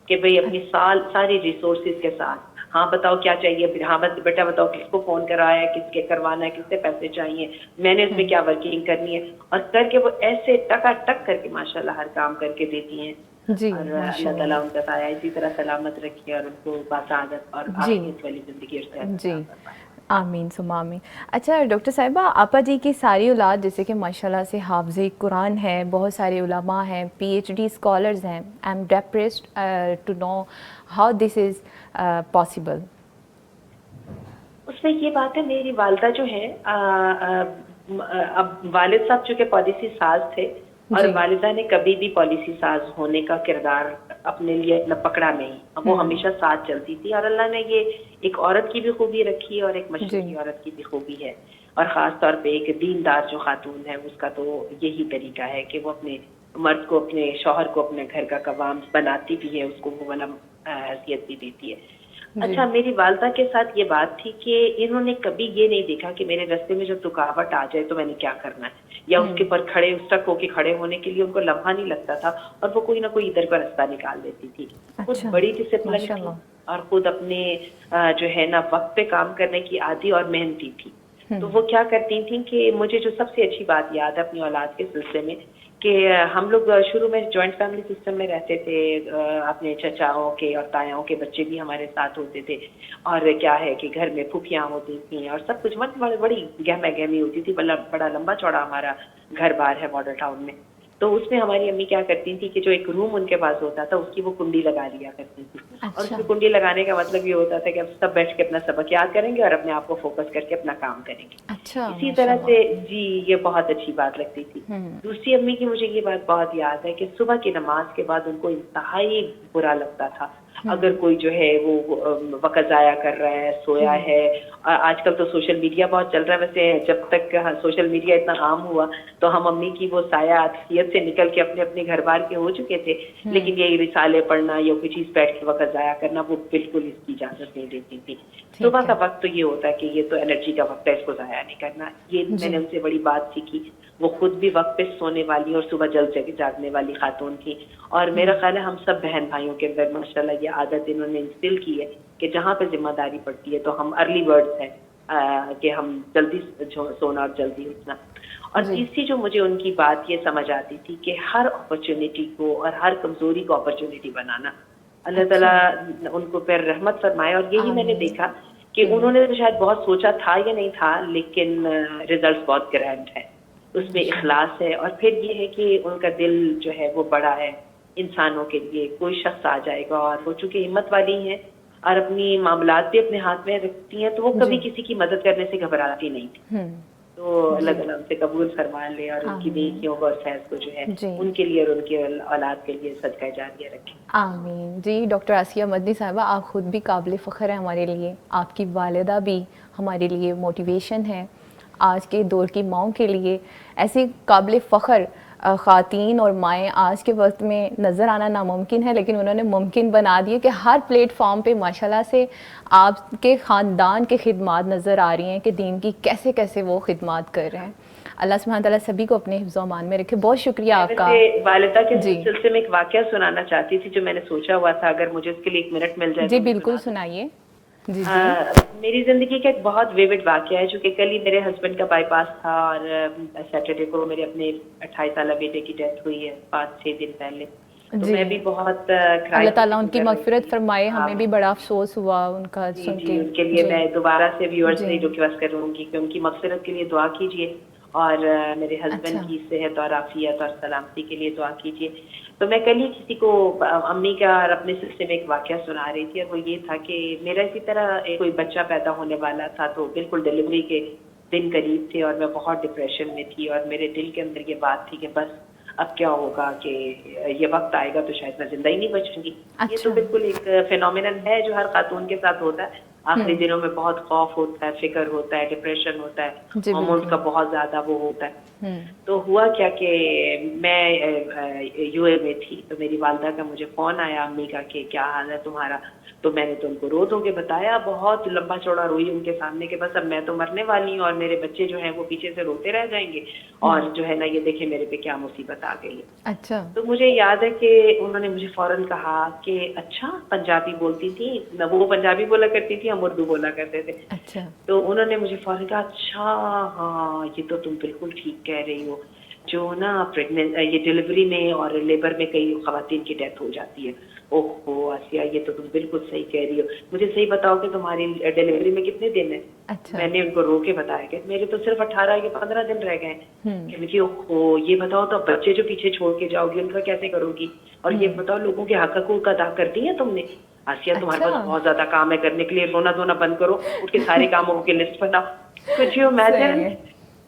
کہ بھئی اپنی ساری ریسورسز کے ساتھ, ہاں بتاؤ کیا چاہیے, پھر ہاں بس بیٹا بتاؤ کس کو فون کرایا ہے, کس کے کروانا ہے, کس سے پیسے چاہیے, میں نے اس میں کیا ورکنگ کرنی ہے, اور کر کے وہ ایسے ٹکا ٹک کر کے ماشاءاللہ ہر کام کر کے دیتی ہیں. اور اللہ تعالیٰ ان کا سایہ اسی طرح سلامت رکھے, اور ان کو باسعادت اور عافیت والی زندگی اور صحت عطا فرمائے. آمین ثم آمین. اچھا ڈاکٹر صاحبہ, آپا جی کی ساری اولاد جیسے کہ ماشاءاللہ سے حافظ قرآن ہے, بہت سارے علماء ہیں, پی ایچ ڈی اسکالرز ہیں. I am depressed to know how this is possible. اس میں یہ بات ہے, میری والدہ جو ہے اب والد صاحب چونکہ پالیسی ساز تھے, اور والدہ نے کبھی بھی پالیسی ساز ہونے کا کردار اپنے لیے اپنا پکڑا نہیں, وہ ہمیشہ ساتھ چلتی تھی. اور اللہ نے یہ ایک عورت کی بھی خوبی رکھی ہے اور ایک مشرقی عورت کی بھی خوبی ہے, اور خاص طور پہ ایک دیندار جو خاتون ہے اس کا تو یہی طریقہ ہے کہ وہ اپنے مرد کو, اپنے شوہر کو اپنے گھر کا قوام بناتی بھی ہے, اس کو وہ والا حیثیت بھی دیتی ہے. اچھا, میری والدہ کے ساتھ یہ بات تھی کہ انہوں نے کبھی یہ نہیں دیکھا کہ میرے راستے میں جب رکاوٹ آ جائے تو میں نے کیا کرنا ہے, یا اس کے پر کھڑے اسٹک ہو کے کھڑے ہونے کے لیے ان کو لمحہ نہیں لگتا تھا, اور وہ کوئی نہ کوئی ادھر کا راستہ نکال دیتی تھی. خود بڑی ڈسپلن تھی اور خود اپنے جو ہے نا وقت پہ کام کرنے کی عادی اور محنتی تھی. تو وہ کیا کرتی تھیں کہ مجھے جو سب سے اچھی بات یاد ہے اپنی اولاد کے سلسلے میں, کہ ہم لوگ شروع میں جوائنٹ فیملی سسٹم میں رہتے تھے, اپنے چچاؤں کے اور تایاؤں کے بچے بھی ہمارے ساتھ ہوتے تھے, اور کیا ہے کہ گھر میں پھوپھیاں ہوتی تھیں اور سب کچھ بڑی گہما گہمی ہوتی تھی. بڑا لمبا چوڑا ہمارا گھر بار ہے ماڈل ٹاؤن میں. تو اس میں ہماری امی کیا کرتی تھی کہ جو ایک روم ان کے پاس ہوتا تھا اس کی وہ کنڈی لگا لیا کرتی تھی. اور اس میں کنڈی لگانے کا مطلب یہ ہوتا تھا کہ اب سب بیٹھ کے اپنا سبق یاد کریں گے اور اپنے آپ کو فوکس کر کے اپنا کام کریں گے. اسی طرح سے جی یہ بہت اچھی بات لگتی تھی. دوسری امی کی مجھے یہ بات بہت یاد ہے کہ صبح کی نماز کے بعد ان کو انتہائی برا لگتا تھا اگر کوئی جو ہے وہ وقت ضائع کر رہا ہے, سویا ہے. آج کل تو سوشل میڈیا بہت چل رہا ہے, ویسے جب تک سوشل میڈیا اتنا عام ہوا تو ہم امی کی وہ سایہ حیثیت سے نکل کے اپنے اپنے گھر بار کے ہو چکے تھے, لیکن یہ رسالے پڑھنا یا کوئی چیز بیٹھ کے وقت ضائع کرنا وہ بالکل اس کی اجازت نہیں دیتی تھی. صبح کا وقت تو یہ ہوتا ہے کہ یہ تو انرجی کا وقت ہے, اس کو ضائع نہیں کرنا. یہ میں نے ان سے بڑی بات سیکھی. وہ خود بھی وقت پہ سونے والی اور صبح جلد سے جاگنے والی خاتون تھی, اور میرا خیال ہے ہم سب بہن بھائیوں کے اندر ماشاءاللہ یہ عادت انہوں نے انسٹل کی ہے کہ جہاں پہ ذمہ داری پڑتی ہے تو ہم ارلی برڈز ہیں, کہ ہم جلدی سونا اور جلدی اٹھنا. اور تیسری جو مجھے ان کی بات یہ سمجھ آتی تھی کہ ہر اپرچونٹی کو اور ہر کمزوری کو اپرچونٹی بنانا. اللہ تعالیٰ ان کو پھر رحمت فرمائے. اور یہی میں نے دیکھا کہ انہوں نے شاید بہت سوچا تھا یا نہیں تھا, لیکن ریزلٹس بہت گرینڈ ہے, اس میں اخلاص ہے. اور پھر یہ ہے کہ ان کا دل جو ہے وہ بڑا ہے انسانوں کے لیے. کوئی شخص آ جائے گا اور وہ چونکہ ہمت والی ہیں اور اپنی معاملات بھی اپنے ہاتھ میں رکھتی ہیں, تو وہ کبھی کسی کی مدد کرنے سے گھبراتی نہیں تھی. تو اللہ تعالیٰ ان سے قبول فرما لے اور ان کی نیکیوں کو اور فیض کو جو ہے ان کے لیے اور ان کی اولاد کے لیے صدقہ جاریہ رکھے. آمین. جی ڈاکٹر آسیہ مدنی صاحبہ, آپ خود بھی قابل فخر ہیں ہمارے لیے, آپ کی والدہ بھی ہمارے لیے موٹیویشن ہے. آج کے دور کی ماؤں کے لیے ایسی قابل فخر خواتین اور مائیں آج کے وقت میں نظر آنا ناممکن ہے, لیکن انہوں نے ممکن بنا دیے کہ ہر پلیٹ فارم پہ ماشاءاللہ سے آپ کے خاندان کے خدمات نظر آ رہی ہیں کہ دین کی کیسے کیسے وہ خدمات کر رہے ہیں. اللہ سبحانہ تعالیٰ سبھی کو اپنے حفظ و امان میں رکھے. بہت شکریہ آپ کا. والدہ کے سلسلے میں ایک واقعہ سنانا چاہتی تھی جو میں نے سوچا ہوا تھا, اگر مجھے اس کے لیے 1 منٹ مل جائے. جی بالکل سنائیے. جی میری زندگی کا ایک بہت ویوڈ واقعہ ہے, جو کہ کل ہی میرے ہسبینڈ کا بائی پاس تھا, اور سیٹرڈے کو میرے اپنے 28 سالہ بیٹے کی ڈیتھ ہوئی ہے 5-6 دن پہلے. تو میں بھی بہت اللہ تعالیٰ ان کی مغفرت فرمائے. ہمیں بھی بڑا افسوس ہوا ان کا سن کے. ان کے لیے میں دوبارہ سے ویورز سے ریکویسٹ کروں گی کہ ان کی مغفرت کے لیے دعا کیجیے, اور میرے ہسبینڈ کی صحت اور عافیت اور سلامتی کے لیے دعا کیجیے. تو میں کل ہی کسی کو امی کا اور اپنے سلسلے میں ایک واقعہ سنا رہی تھی, اور وہ یہ تھا کہ میرا اسی طرح کوئی بچہ پیدا ہونے والا تھا, تو بالکل ڈلیوری کے دن قریب تھے اور میں بہت ڈپریشن میں تھی, اور میرے دل کے اندر یہ بات تھی کہ بس اب کیا ہوگا کہ یہ وقت آئے گا تو شاید میں زندہ ہی نہیں بچوں گی. یہ تو بالکل ایک فینومینن ہے جو ہر خاتون کے ساتھ ہوتا ہے. آخری دنوں میں بہت خوف ہوتا ہے, فکر ہوتا ہے, ڈپریشن ہوتا ہے, ہارمونز کا بہت زیادہ وہ ہوتا ہے. تو ہوا کیا کہ میں USA میں تھی, تو میری والدہ کا مجھے فون آیا امی کا کہ کیا حال ہے تمہارا. تو میں نے تو ان کو رو کے بتایا, بہت لمبا چوڑا روئی ان کے سامنے کہ بس اب میں تو مرنے والی ہوں اور میرے بچے جو ہیں وہ پیچھے سے روتے رہ جائیں گے, اور جو ہے نا یہ دیکھیں میرے پہ کیا مصیبت آ گئی ہے. اچھا. تو مجھے یاد ہے کہ انہوں نے مجھے فوراً کہا کہ اچھا پنجابی بولتی تھی, وہ پنجابی بولا کرتی تھی, ہم اردو بولا کرتے تھے. اچھا. تو انہوں نے مجھے فوراً کہا اچھا ہاں یہ تو تم بالکل ٹھیک کہہ رہی ہو, جو نا یہ ڈلیوری میں اور لیبر میں کئی خواتین کی ڈیتھ ہو جاتی ہے. اوہ آسیہ یہ تو تم بالکل صحیح کہہ رہی ہو, مجھے صحیح بتاؤ کہ تمہاری ڈلیوری میں کتنے دن ہیں. میں نے ان کو رو کے بتایا کہ میرے تو صرف 18 یا 15 دن رہ گئے. کہ مجھے اوہ یہ بتاؤ تو بچے جو پیچھے چھوڑ کے جاؤ گی ان کا کیسے کرو گی, اور یہ بتاؤ لوگوں کے حقوق ادا کرتی ہیں تم نے. آسیہ تمہارے پاس بہت زیادہ کام ہے کرنے کے لیے, رونا دھونا بند کرو, اٹھ کے سارے کاموں کی لسٹ بناؤ. کچھ امیجن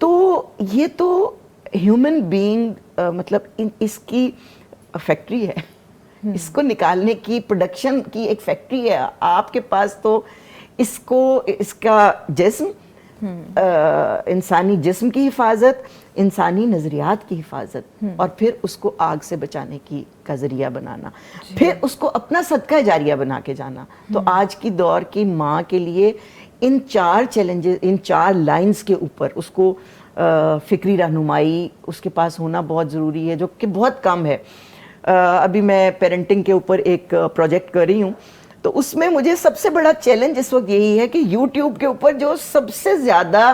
تو یہ تو ہیومن بینگ مطلب اس کی فیکٹری ہے, اس کو نکالنے کی, پروڈکشن کی ایک فیکٹری ہے. آپ کے پاس تو اس کا جسم, انسانی جسم کی حفاظت, انسانی نظریات کی حفاظت, اور پھر اس کو آگ سے بچانے کا ذریعہ بنانا, پھر اس کو اپنا صدقہ جاریہ بنا کے جانا. تو آج کی دور کی ماں کے لیے ان 4 چیلنجز, ان 4 لائنز کے اوپر اس کو فکری رہنمائی اس کے پاس ہونا بہت ضروری ہے, جو کہ بہت کم ہے. ابھی میں پیرنٹنگ کے اوپر ایک پروجیکٹ کر رہی ہوں, تو اس میں مجھے سب سے بڑا چیلنج اس وقت یہی ہے کہ یوٹیوب کے اوپر جو سب سے زیادہ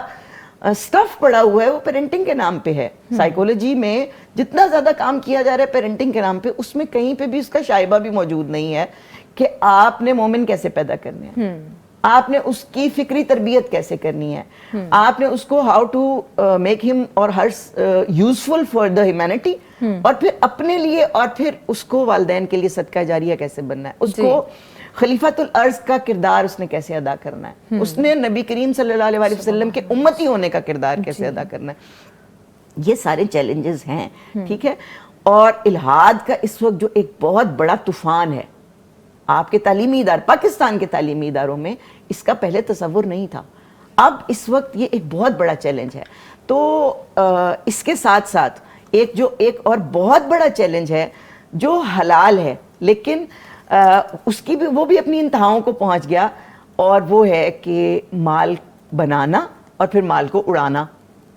سٹف پڑا ہوا ہے وہ پیرنٹنگ کے نام پہ ہے. سائیکولوجی میں جتنا زیادہ کام کیا جا رہا ہے پیرنٹنگ کے نام پہ, اس میں کہیں پہ بھی اس کا شائبہ بھی موجود نہیں ہے کہ آپ نے مومن کیسے پیدا کرنے ہیں, آپ نے اس کی فکری تربیت کیسے کرنی ہے, آپ نے اس کو ہاؤ ٹو میک ہم اور ہر یوزفل فار دا ہیومینٹی, اور پھر اپنے لیے, اور پھر اس کو والدین کے لیے صدقہ جاریہ کیسے بننا ہے, اس کو خلیفۃ الارض کا کردار اس نے کیسے ادا کرنا ہے, اس نے نبی کریم صلی اللہ علیہ وسلم کے امتی ہونے کا کردار کیسے ادا کرنا ہے. یہ سارے چیلنجز ہیں, ٹھیک ہے. اور الحاد کا اس وقت جو ایک بہت بڑا طوفان ہے آپ کے تعلیمی ادارے, پاکستان کے تعلیمی اداروں میں, اس کا پہلے تصور نہیں تھا. اب اس وقت یہ ایک بہت بڑا چیلنج ہے. تو اس کے ساتھ ساتھ ایک اور بہت بڑا چیلنج ہے جو حلال ہے, لیکن اس کی بھی, وہ بھی اپنی انتہاؤں کو پہنچ گیا, اور وہ ہے کہ مال بنانا اور پھر مال کو اڑانا.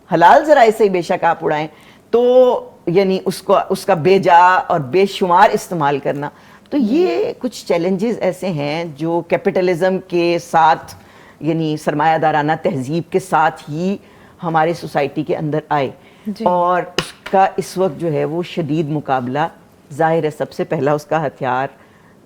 حلال ذرائع سے ہی بے شک آپ اڑائیں, تو یعنی اس کا بے جا اور بے شمار استعمال کرنا. تو یہ کچھ چیلنجز ایسے ہیں جو کیپٹلزم کے ساتھ, یعنی سرمایہ دارانہ تہذیب کے ساتھ ہی ہمارے سوسائٹی کے اندر آئے, اور اس کا اس وقت جو ہے وہ شدید مقابلہ. ظاہر ہے سب سے پہلا اس کا ہتھیار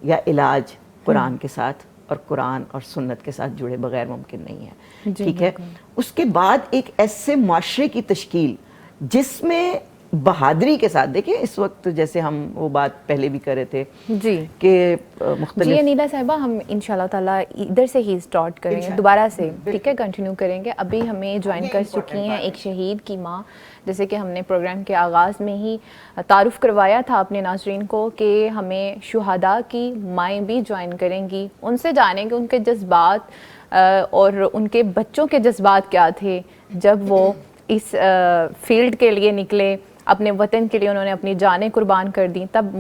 یا علاج قرآن کے ساتھ اور قرآن اور سنت کے ساتھ جڑے بغیر ممکن نہیں ہے, ٹھیک ہے. اس کے بعد ایک ایسے معاشرے کی تشکیل جس میں بہادری کے ساتھ, دیکھیں اس وقت جیسے ہم وہ بات پہلے بھی کر رہے تھے کہ مختلف, جی انیلا صاحبہ, ہم انشاءاللہ تعالیٰ ادھر سے ہی سٹارٹ کریں گے دوبارہ سے, ٹھیک ہے, کنٹینیو کریں گے. ابھی ہمیں جوائن کر چکی ہیں ایک شہید کی ماں, جیسے کہ ہم نے پروگرام کے آغاز میں ہی تعارف کروایا تھا اپنے ناظرین کو کہ ہمیں شہداء کی مائیں بھی جوائن کریں گی. ان سے جانیں گے ان کے جذبات اور ان کے بچوں کے جذبات کیا تھے جب وہ اس فیلڈ کے لیے نکلے, اپنے وطن کے لیے انہوں نے اپنی جانیں قربان کر دیں. تب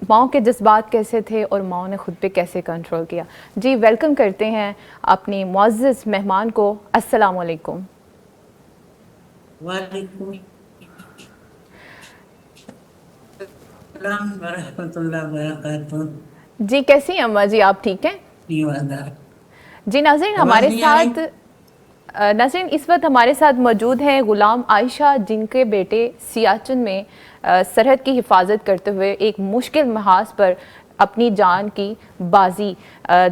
ماؤں کے جذبات کیسے تھے اور ماؤں نے خود پہ کیسے کنٹرول کیا. جی ویلکم کرتے ہیں اپنی معزز مہمان کو. السلام علیکم. وعلیکم السلام ورحمۃ اللہ وبرکاتہ. جی کیسی ہیں اماں جی, آپ ٹھیک ہیں؟ جی ناظرین, ہمارے ساتھ ناظرین اس وقت ہمارے ساتھ موجود ہیں غلام عائشہ, جن کے بیٹے سیاچن میں سرحد کی حفاظت کرتے ہوئے ایک مشکل محاذ پر اپنی جان کی بازی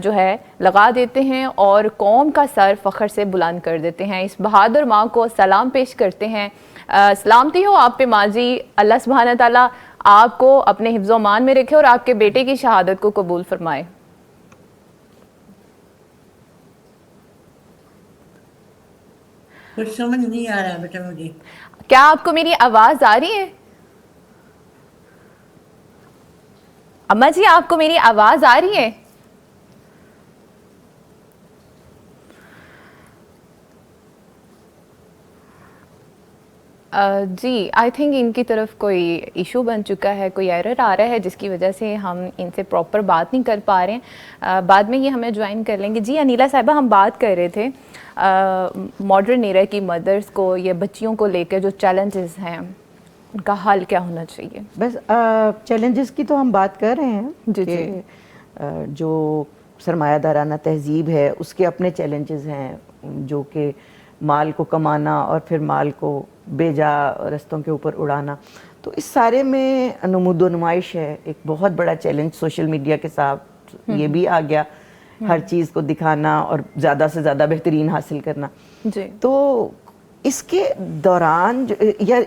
جو ہے لگا دیتے ہیں اور قوم کا سر فخر سے بلند کر دیتے ہیں. اس بہادر ماں کو سلام پیش کرتے ہیں. سلامتی ہو آپ پہ ماں جی, اللہ سبحانہ تعالیٰ آپ کو اپنے حفظ و امان میں رکھے اور آپ کے بیٹے کی شہادت کو قبول فرمائے. کچھ سمجھ نہیں آ رہا بیٹا مجھے. کیا آپ کو میری آواز آ رہی ہے؟ اماں جی آپ کو میری آواز آ رہی ہے؟ جی آئی تھنک ان کی طرف کوئی ایشو بن چکا ہے, کوئی ایرر آ رہا ہے جس کی وجہ سے ہم ان سے پراپر بات نہیں کر پا رہے ہیں. بعد میں یہ ہمیں جوائن کر لیں گے. جی انیلا صاحبہ, ہم بات کر رہے تھے ماڈرن ایرا کی مدرز کو یا بچیوں کو لے کے جو چیلنجز ہیں ان کا حل کیا ہونا چاہیے. بس چیلنجز کی تو ہم بات کر رہے ہیں کہ جو سرمایہ دارانہ تہذیب ہے اس کے اپنے چیلنجز ہیں, جو کہ مال کو کمانا اور پھر مال کو بے جا رستوں کے اوپر اڑانا. تو اس سارے میں نمود و نمائش ہے, ایک بہت بڑا چیلنج سوشل میڈیا کے ساتھ یہ بھی آ گیا, ہر چیز کو دکھانا اور زیادہ سے زیادہ بہترین حاصل کرنا. تو اس کے دوران یا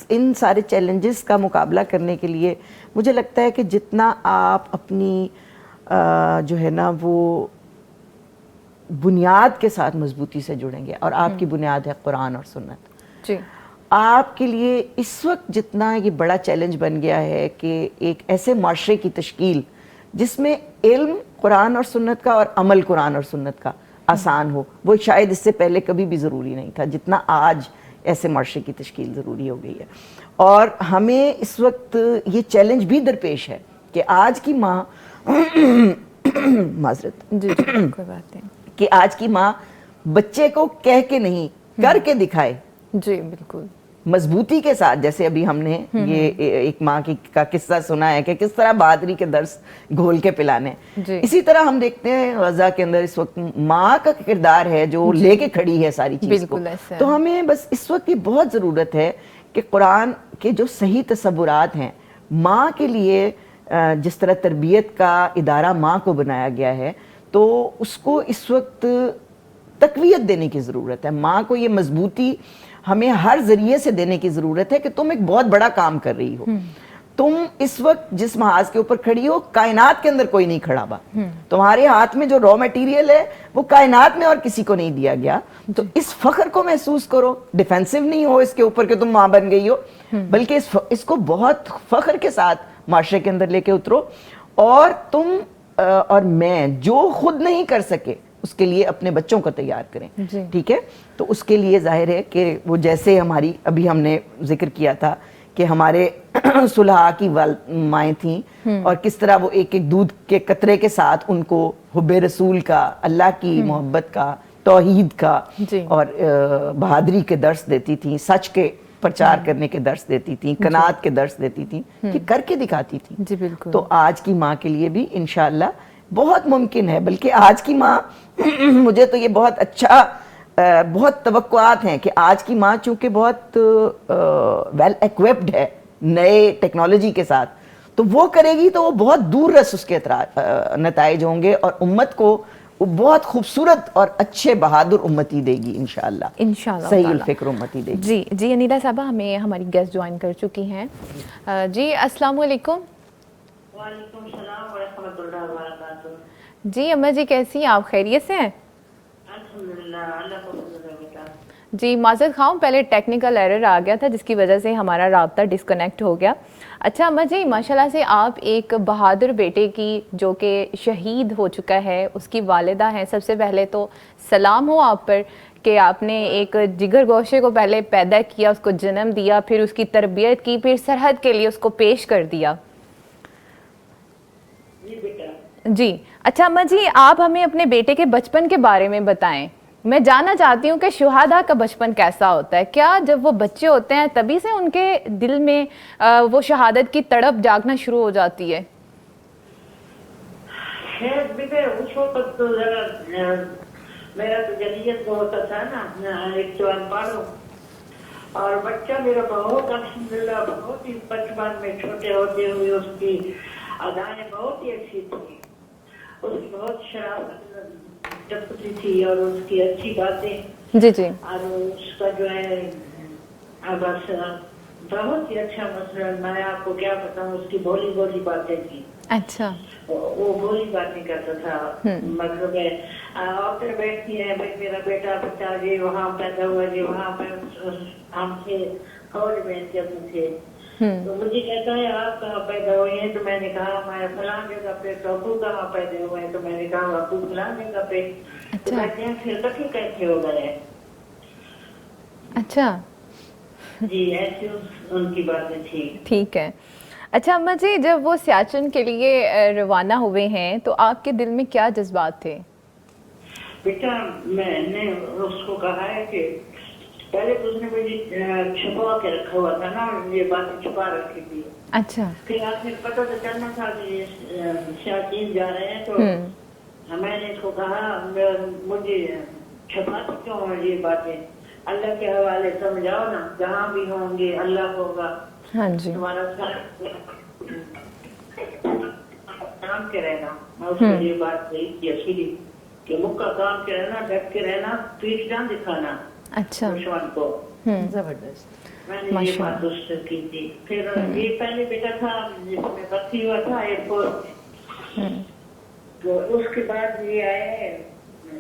ان سارے چیلنجز کا مقابلہ کرنے کے لیے مجھے لگتا ہے کہ جتنا آپ اپنی جو ہے نا وہ بنیاد کے ساتھ مضبوطی سے جڑیں گے، اور آپ کی بنیاد ہے قرآن اور سنت. جی آپ کے لیے اس وقت جتنا یہ بڑا چیلنج بن گیا ہے کہ ایک ایسے معاشرے کی تشکیل جس میں علم قرآن اور سنت کا اور عمل قرآن اور سنت کا آسان ہو، وہ شاید اس سے پہلے کبھی بھی ضروری نہیں تھا جتنا آج ایسے معاشرے کی تشکیل ضروری ہو گئی ہے. اور ہمیں اس وقت یہ چیلنج بھی درپیش ہے کہ آج کی ماں معذرت جی جی کوئی بات نہیں. کہ آج کی ماں بچے کو کہہ کے نہیں کر کے دکھائے جی بالکل مضبوطی کے ساتھ. جیسے ابھی ہم نے یہ ایک ماں کا قصہ سنا ہے کہ کس طرح بہادری کے درس گھول کے پلانے. جی. اسی طرح ہم دیکھتے ہیں غزہ کے اندر اس وقت ماں کا کردار ہے جو لے کے کھڑی ہے ساری چیز کو. تو ہمیں بس اس وقت کی بہت ضرورت ہے کہ قرآن کے جو صحیح تصورات ہیں ماں کے لیے، جس طرح تربیت کا ادارہ ماں کو بنایا گیا ہے، تو اس کو اس وقت تقویت دینے کی ضرورت ہے. ماں کو یہ مضبوطی ہمیں ہر ذریعے سے دینے کی ضرورت ہے کہ تم ایک بہت بڑا کام کر رہی ہو. تم اس وقت جس محاذ کے اوپر کھڑی ہو کائنات کے اندر کوئی نہیں کھڑا ہوا. تمہارے ہاتھ میں جو را میٹیریل ہے وہ کائنات میں اور کسی کو نہیں دیا گیا. تو اس فخر کو محسوس کرو، ڈیفینسو نہیں ہو اس کے اوپر کہ تم ماں بن گئی ہو، بلکہ اس کو بہت فخر کے ساتھ معاشرے کے اندر لے کے اترو. اور تم اور میں جو خود نہیں کر سکے اس کے لیے اپنے بچوں کو تیار کریں. ٹھیک ہے. تو اس کے لیے ظاہر ہے کہ وہ جیسے ہماری ابھی ہم نے ذکر کیا تھا کہ ہمارے صلحاء کی مائیں تھیں اور کس طرح وہ ایک ایک دودھ کے قطرے کے ساتھ ان کو حب رسول کا، اللہ کی محبت کا، توحید کا اور بہادری کے درس دیتی تھیں، سچ کے پرچار کرنے کے درس دیتی تھیں، قناعت کے درس دیتی تھیں، کہ کر کے دکھاتی تھیں. جی بالکل. تو آج کی ماں کے لیے بھی انشاءاللہ بہت ممکن ہے. بلکہ آج کی ماں مجھے تو یہ بہت اچھا، بہت توقعات ہیں کہ آج کی ماں چونکہ بہت ویل ایکوپڈ ہے نئے ٹیکنالوجی کے ساتھ، تو وہ کرے گی تو وہ بہت دور رس اس کے نتائج ہوں گے، اور امت کو وہ بہت خوبصورت اور اچھے بہادر امتی دے گی انشاءاللہ. انشاءاللہ صحیح الفکر امتی دے گی. جی انیلا صاحبہ ہمیں ہماری گیسٹ جوائن کر چکی ہیں. جی السلام علیکم. وعلیکم السلام ورحمۃ اللہ وبرکاتہ. جی اماں جی کیسی ہیں آپ؟ خیریت سے ہیں؟ الحمدللہ اللہ کو شکر ہے. جی معذرت خواہوں، پہلے ٹیکنیکل ایرر آ گیا تھا جس کی وجہ سے ہمارا رابطہ ڈسکنیکٹ ہو گیا. اچھا اماں جی، ماشاءاللہ سے آپ ایک بہادر بیٹے کی جو کہ شہید ہو چکا ہے اس کی والدہ ہیں. سب سے پہلے تو سلام ہو آپ پر کہ آپ نے ایک جگر گوشے کو پہلے پیدا کیا، اس کو جنم دیا، پھر اس کی تربیت کی، پھر سرحد کے لیے اس کو پیش کر دیا. جی بیٹا. جی اچھا اماں جی، آپ ہمیں اپنے بیٹے کے بچپن کے بارے میں بتائیں. میں جاننا چاہتی ہوں کہ شہداء کا بچپن کیسا ہوتا ہے. کیا جب وہ بچے ہوتے ہیں تبھی سے ان کے دل میں وہ شہادت کی تڑپ جاگنا شروع ہو جاتی ہے؟ خیر بیٹے اس وقت تو ذرا میرا تو جلیت بہت تھا نا، ایک تو انپڑھ اور بچہ میرا بہت الحمدللہ بہت ہی بچپن میں چھوٹے ہوتے ہوئے اس کی ادائیں بہت ہی اچھی تھی. اس کی بہت شرافت ٹپتی تھی اور اس کی اچھی باتیں. جی جی. اور اس کا جو ہے بس بہت ہی اچھا مسئلہ، میں آپ کو کیا بتاؤں، اس کی بولی بولی باتیں تھی. اچھا. وہ بولی باتیں کرتا تھا. مطلب عورتیں بیٹھتی ہیں، بھائی میرا بیٹا بچہ جی وہاں پیدا ہوا جی وہاں پہ ہم تھے فوج میں جب تھے. تو مجھے کہتا ہے آپ کہاں پیدا ہوئے ہیں؟ تو میں نے کہا میں فلاں جگہ پہ. تو ابو کہاں پیدا ہوئے ہیں؟ تو میں نے کہا ابو فلاں جگہ پہ. تو کہتے ہیں پھر کٹھی کیسے ہو گئے؟ اچھا جی ایسی ان کی باتیں تھی. ٹھیک ہے. اچھا اماں جی، جب وہ سیاچن کے لیے روانہ ہوئے ہیں تو آپ کے دل میں کیا جذبات تھے؟ بیٹا میں نے اس کو کہا ہے کہ پہلے تو اس نے مجھے چھپا کے رکھا ہوا تھا نا، یہ باتیں چھپا رکھی تھی. اچھا. پھر آپ نے پتہ تو چلنا تھا کہ سیاچین جا رہے ہیں. تو میں نے اس کو کہا مجھے چھپاتی کیوں ہیں یہ باتیں؟ اللہ کے حوالے سمجھاؤ نا، جہاں بھی ہوں گے اللہ ہوگا. ہاں جی. تمہارا کام کے رہنا. میں اس کو یہ بات کہی تھی اصلی کہ مکہ کام کے رہنا، ڈٹ کے رہنا، پیٹ نہ دکھانا. اچھا. دشمن کو. زبردست. میں نے یہ بات اس سے کی تھی. پھر یہ پہلے بیٹا تھا جس میں بھرتی ہوا تھا ایئرپورٹ میں. تو اس کے بعد یہ آئے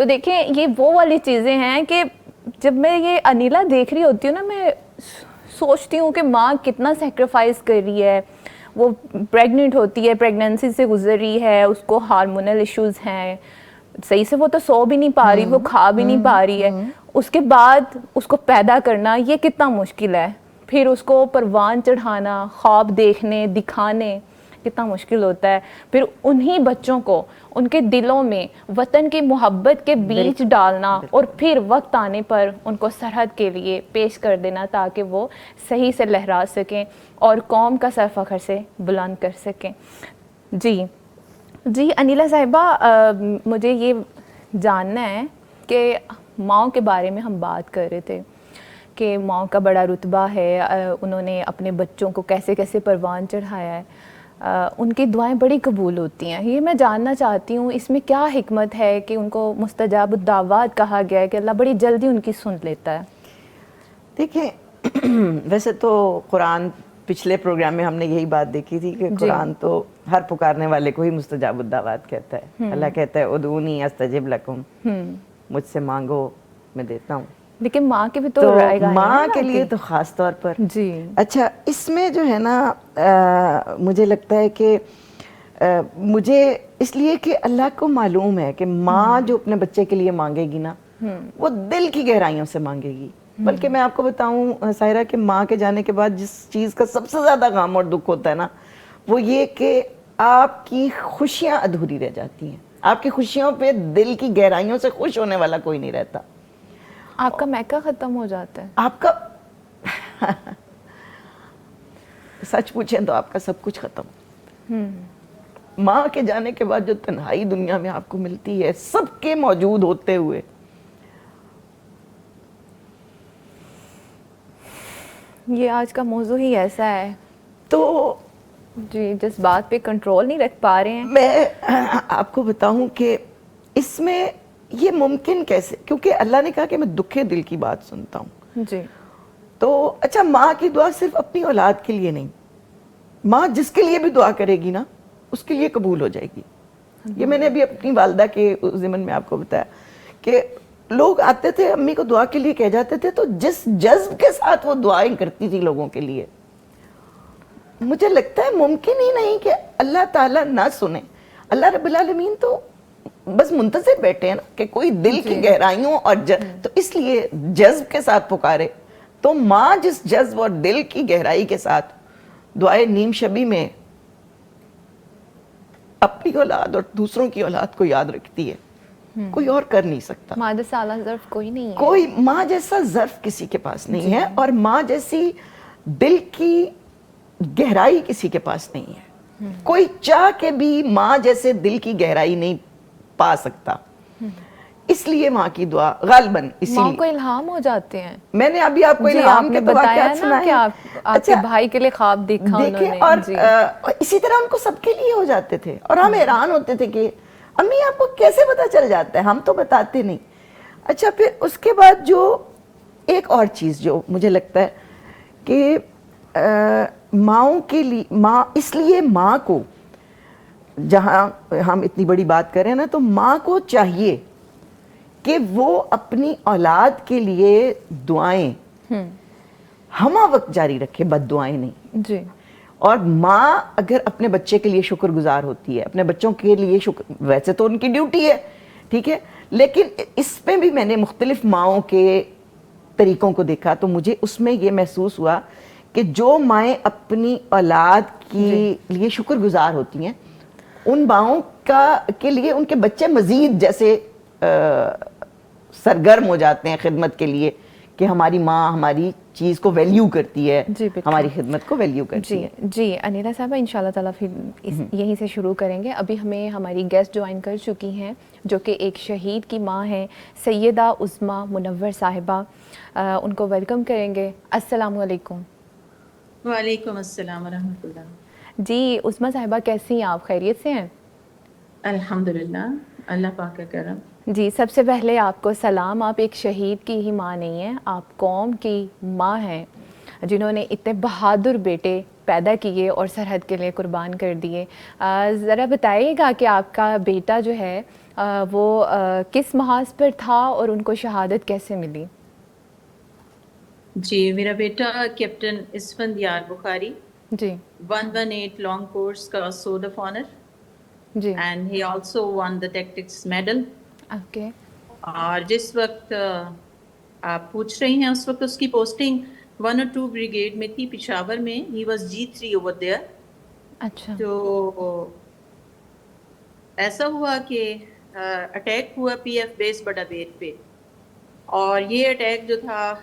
تو دیکھیں یہ وہ والی چیزیں ہیں کہ جب میں یہ انیلا دیکھ رہی ہوتی ہوں نا میں سوچتی ہوں کہ ماں کتنا سیکریفائز کر رہی ہے. وہ پریگننٹ ہوتی ہے, پریگننسی سے گزر رہی ہے, اس کو ہارمونل ایشوز ہیں, صحیح سے وہ تو سو بھی نہیں پا رہی, وہ کھا بھی نہیں پا رہی ہے, اس کے بعد اس کو پیدا کرنا یہ کتنا مشکل ہے, پھر اس کو پروان چڑھانا, خواب دیکھنے دکھانے کتنا مشکل ہوتا ہے, پھر انہی بچوں کو ان کے دلوں میں وطن کی محبت کے بیج ڈالنا اور پھر وقت آنے پر ان کو سرحد کے لیے پیش کر دینا تاکہ وہ صحیح سے لہرا سکیں اور قوم کا سر فخر سے بلند کر سکیں. جی انیلا صاحبہ, مجھے یہ جاننا ہے کہ ماؤں کے بارے میں ہم بات کر رہے تھے کہ ماؤں کا بڑا رتبہ ہے, انہوں نے اپنے بچوں کو کیسے کیسے پروان چڑھایا ہے, ان کی دعائیں بڑی قبول ہوتی ہیں. یہ میں جاننا چاہتی ہوں اس میں کیا حکمت ہے کہ ان کو مستجاب الدعوات کہا گیا ہے کہ اللہ بڑی جلدی ان کی سن لیتا ہے؟ دیکھیں ویسے تو قرآن پچھلے پروگرام میں ہم نے یہی بات دیکھی تھی کہ قرآن تو ہر پکارنے والے کو ہی مستجاب الدعوات کہتا ہے. اللہ کہتا ہے ادعونی استجب لکم, مجھ سے مانگو میں دیتا ہوں. لیکن ماں کے بھی تو ماں کے لیے تو خاص طور پر. جی اچھا, اس میں جو ہے نا مجھے لگتا ہے کہ مجھے اس لیے کہ اللہ کو معلوم ہے کہ ماں جو اپنے بچے کے لیے مانگے گی نا وہ دل کی گہرائیوں سے مانگے گی. بلکہ میں آپ کو بتاؤں سائرہ کہ ماں کے جانے کے بعد جس چیز کا سب سے زیادہ غم اور دکھ ہوتا ہے نا وہ یہ کہ آپ کی خوشیاں ادھوری رہ جاتی ہیں. آپ کی خوشیوں پہ دل کی گہرائیوں سے خوش ہونے والا کوئی نہیں رہتا. آپ کا میکا ختم ہو جاتا ہے. آپ کا سچ پوچھیں تو آپ کا سب کچھ ختم. ماں کے جانے کے بعد جو تنہائی دنیا میں آپ کو ملتی ہے سب کے موجود ہوتے ہوئے, یہ آج کا موضوع ہی ایسا ہے تو جی جس بات پہ کنٹرول نہیں رکھ پا رہے ہیں. میں آپ کو بتاؤں کہ اس میں یہ ممکن کیسے, کیونکہ اللہ نے کہا کہ میں دکھے دل کی بات سنتا ہوں. جی تو اچھا, ماں کی دعا صرف اپنی اولاد کے لیے نہیں, ماں جس کے لیے بھی دعا کرے گی نا اس کے لیے قبول ہو جائے گی. یہ میں نے ابھی اپنی والدہ کے ضمن میں آپ کو بتایا کہ لوگ آتے تھے امی کو دعا کے لیے کہہ جاتے تھے تو جس جذب کے ساتھ وہ دعائیں کرتی تھی لوگوں کے لیے, مجھے لگتا ہے ممکن ہی نہیں کہ اللہ تعالیٰ نہ سنے. اللہ رب العالمین تو بس منتظر بیٹھے ہیں نا کہ کوئی دل کی گہرائیوں اور تو اس لیے جذب کے ساتھ پکارے. تو ماں جس جذب اور دل کی گہرائی کے ساتھ دعائے نیم شبی میں اپنی اولاد اور دوسروں کی اولاد کو یاد رکھتی ہے, کوئی اور کر نہیں سکتا. ماں جیسا اعلیٰ ظرف کوئی نہیں ہے. کوئی ماں جیسا ظرف کسی کے پاس نہیں ہے, اور ماں جیسی دل کی گہرائی کسی کے پاس نہیں ہے. کوئی چاہ کے بھی ماں جیسے دل کی گہرائی نہیں پا سکتا. اس لیے ماں کی دعا غالباً ماں کو الہام ہو جاتے ہیں. میں نے ابھی آپ کو الہام کے بتایا نا کہ آپ کے بھائی کے لیے خواب دیکھا انہوں نے, اور اسی طرح ان کو سب کے لیے ہو جاتے تھے, اور ہم حیران ہوتے تھے کہ امی آپ کو کیسے پتا چل جاتا ہے, ہم تو بتاتے نہیں. اچھا, پھر اس کے بعد جو ایک اور چیز جو مجھے لگتا ہے کہ ماؤں کے لیے ماں, اس لیے ماں کو جہاں ہم اتنی بڑی بات کریں نا تو ماں کو چاہیے کہ وہ اپنی اولاد کے لیے دعائیں ہمہ وقت جاری رکھے, بد دعائیں نہیں. جی. اور ماں اگر اپنے بچے کے لیے شکر گزار ہوتی ہے, اپنے بچوں کے لیے شکر, ویسے تو ان کی ڈیوٹی ہے ٹھیک ہے, لیکن اس میں بھی میں نے مختلف ماؤں کے طریقوں کو دیکھا تو مجھے اس میں یہ محسوس ہوا کہ جو مائیں اپنی اولاد کے لیے شکر گزار ہوتی ہیں ان ماؤں کے لیے ان کے بچے مزید جیسے سرگرم ہو جاتے ہیں خدمت کے لیے کہ ہماری ماں ہماری چیز کو ویلیو کرتی ہے, ہماری خدمت کو ویلیو کرتی ہے. جی انیلا صاحبہ ان شاء اللہ تعالیٰ پھر یہیں سے شروع کریں گے. ابھی ہمیں ہماری گیسٹ جوائن کر چکی ہیں جو کہ ایک شہید کی ماں ہیں, سیدہ عظمیٰ منور صاحبہ. ان کو ویلکم کریں گے. السلام علیکم. وعلیکم السلام ورحمۃ اللہ. جی عظمیٰ صاحبہ کیسی ہیں آپ, خیریت سے ہیں؟ الحمدللہ, اللہ پاک کا کرم. جی سب سے پہلے آپ کو سلام. آپ ایک شہید کی ہی ماں نہیں ہیں, آپ قوم کی ماں ہیں جنہوں نے اتنے بہادر بیٹے پیدا کیے اور سرحد کے لیے قربان کر دیے. ذرا بتائیے گا کہ آپ کا بیٹا جو ہے وہ کس محاذ پر تھا اور ان کو شہادت کیسے ملی؟ جی میرا بیٹا captain Asfandyar Bukhari ji 118 long course کا سورڈ آف آنر جی and he also won the tactics medal. Okay. اور جس وقت آپ پوچھ رہی ہیں اس وقت اس کی پوسٹنگ 102 بریگیڈ میں تھی پشاور میں. He was G3 over there. اچھا. تو ایسا ہوا کہ اٹیک ہوا PF بیس بڑا بیر پہ, اور یہ اٹیک جو تھا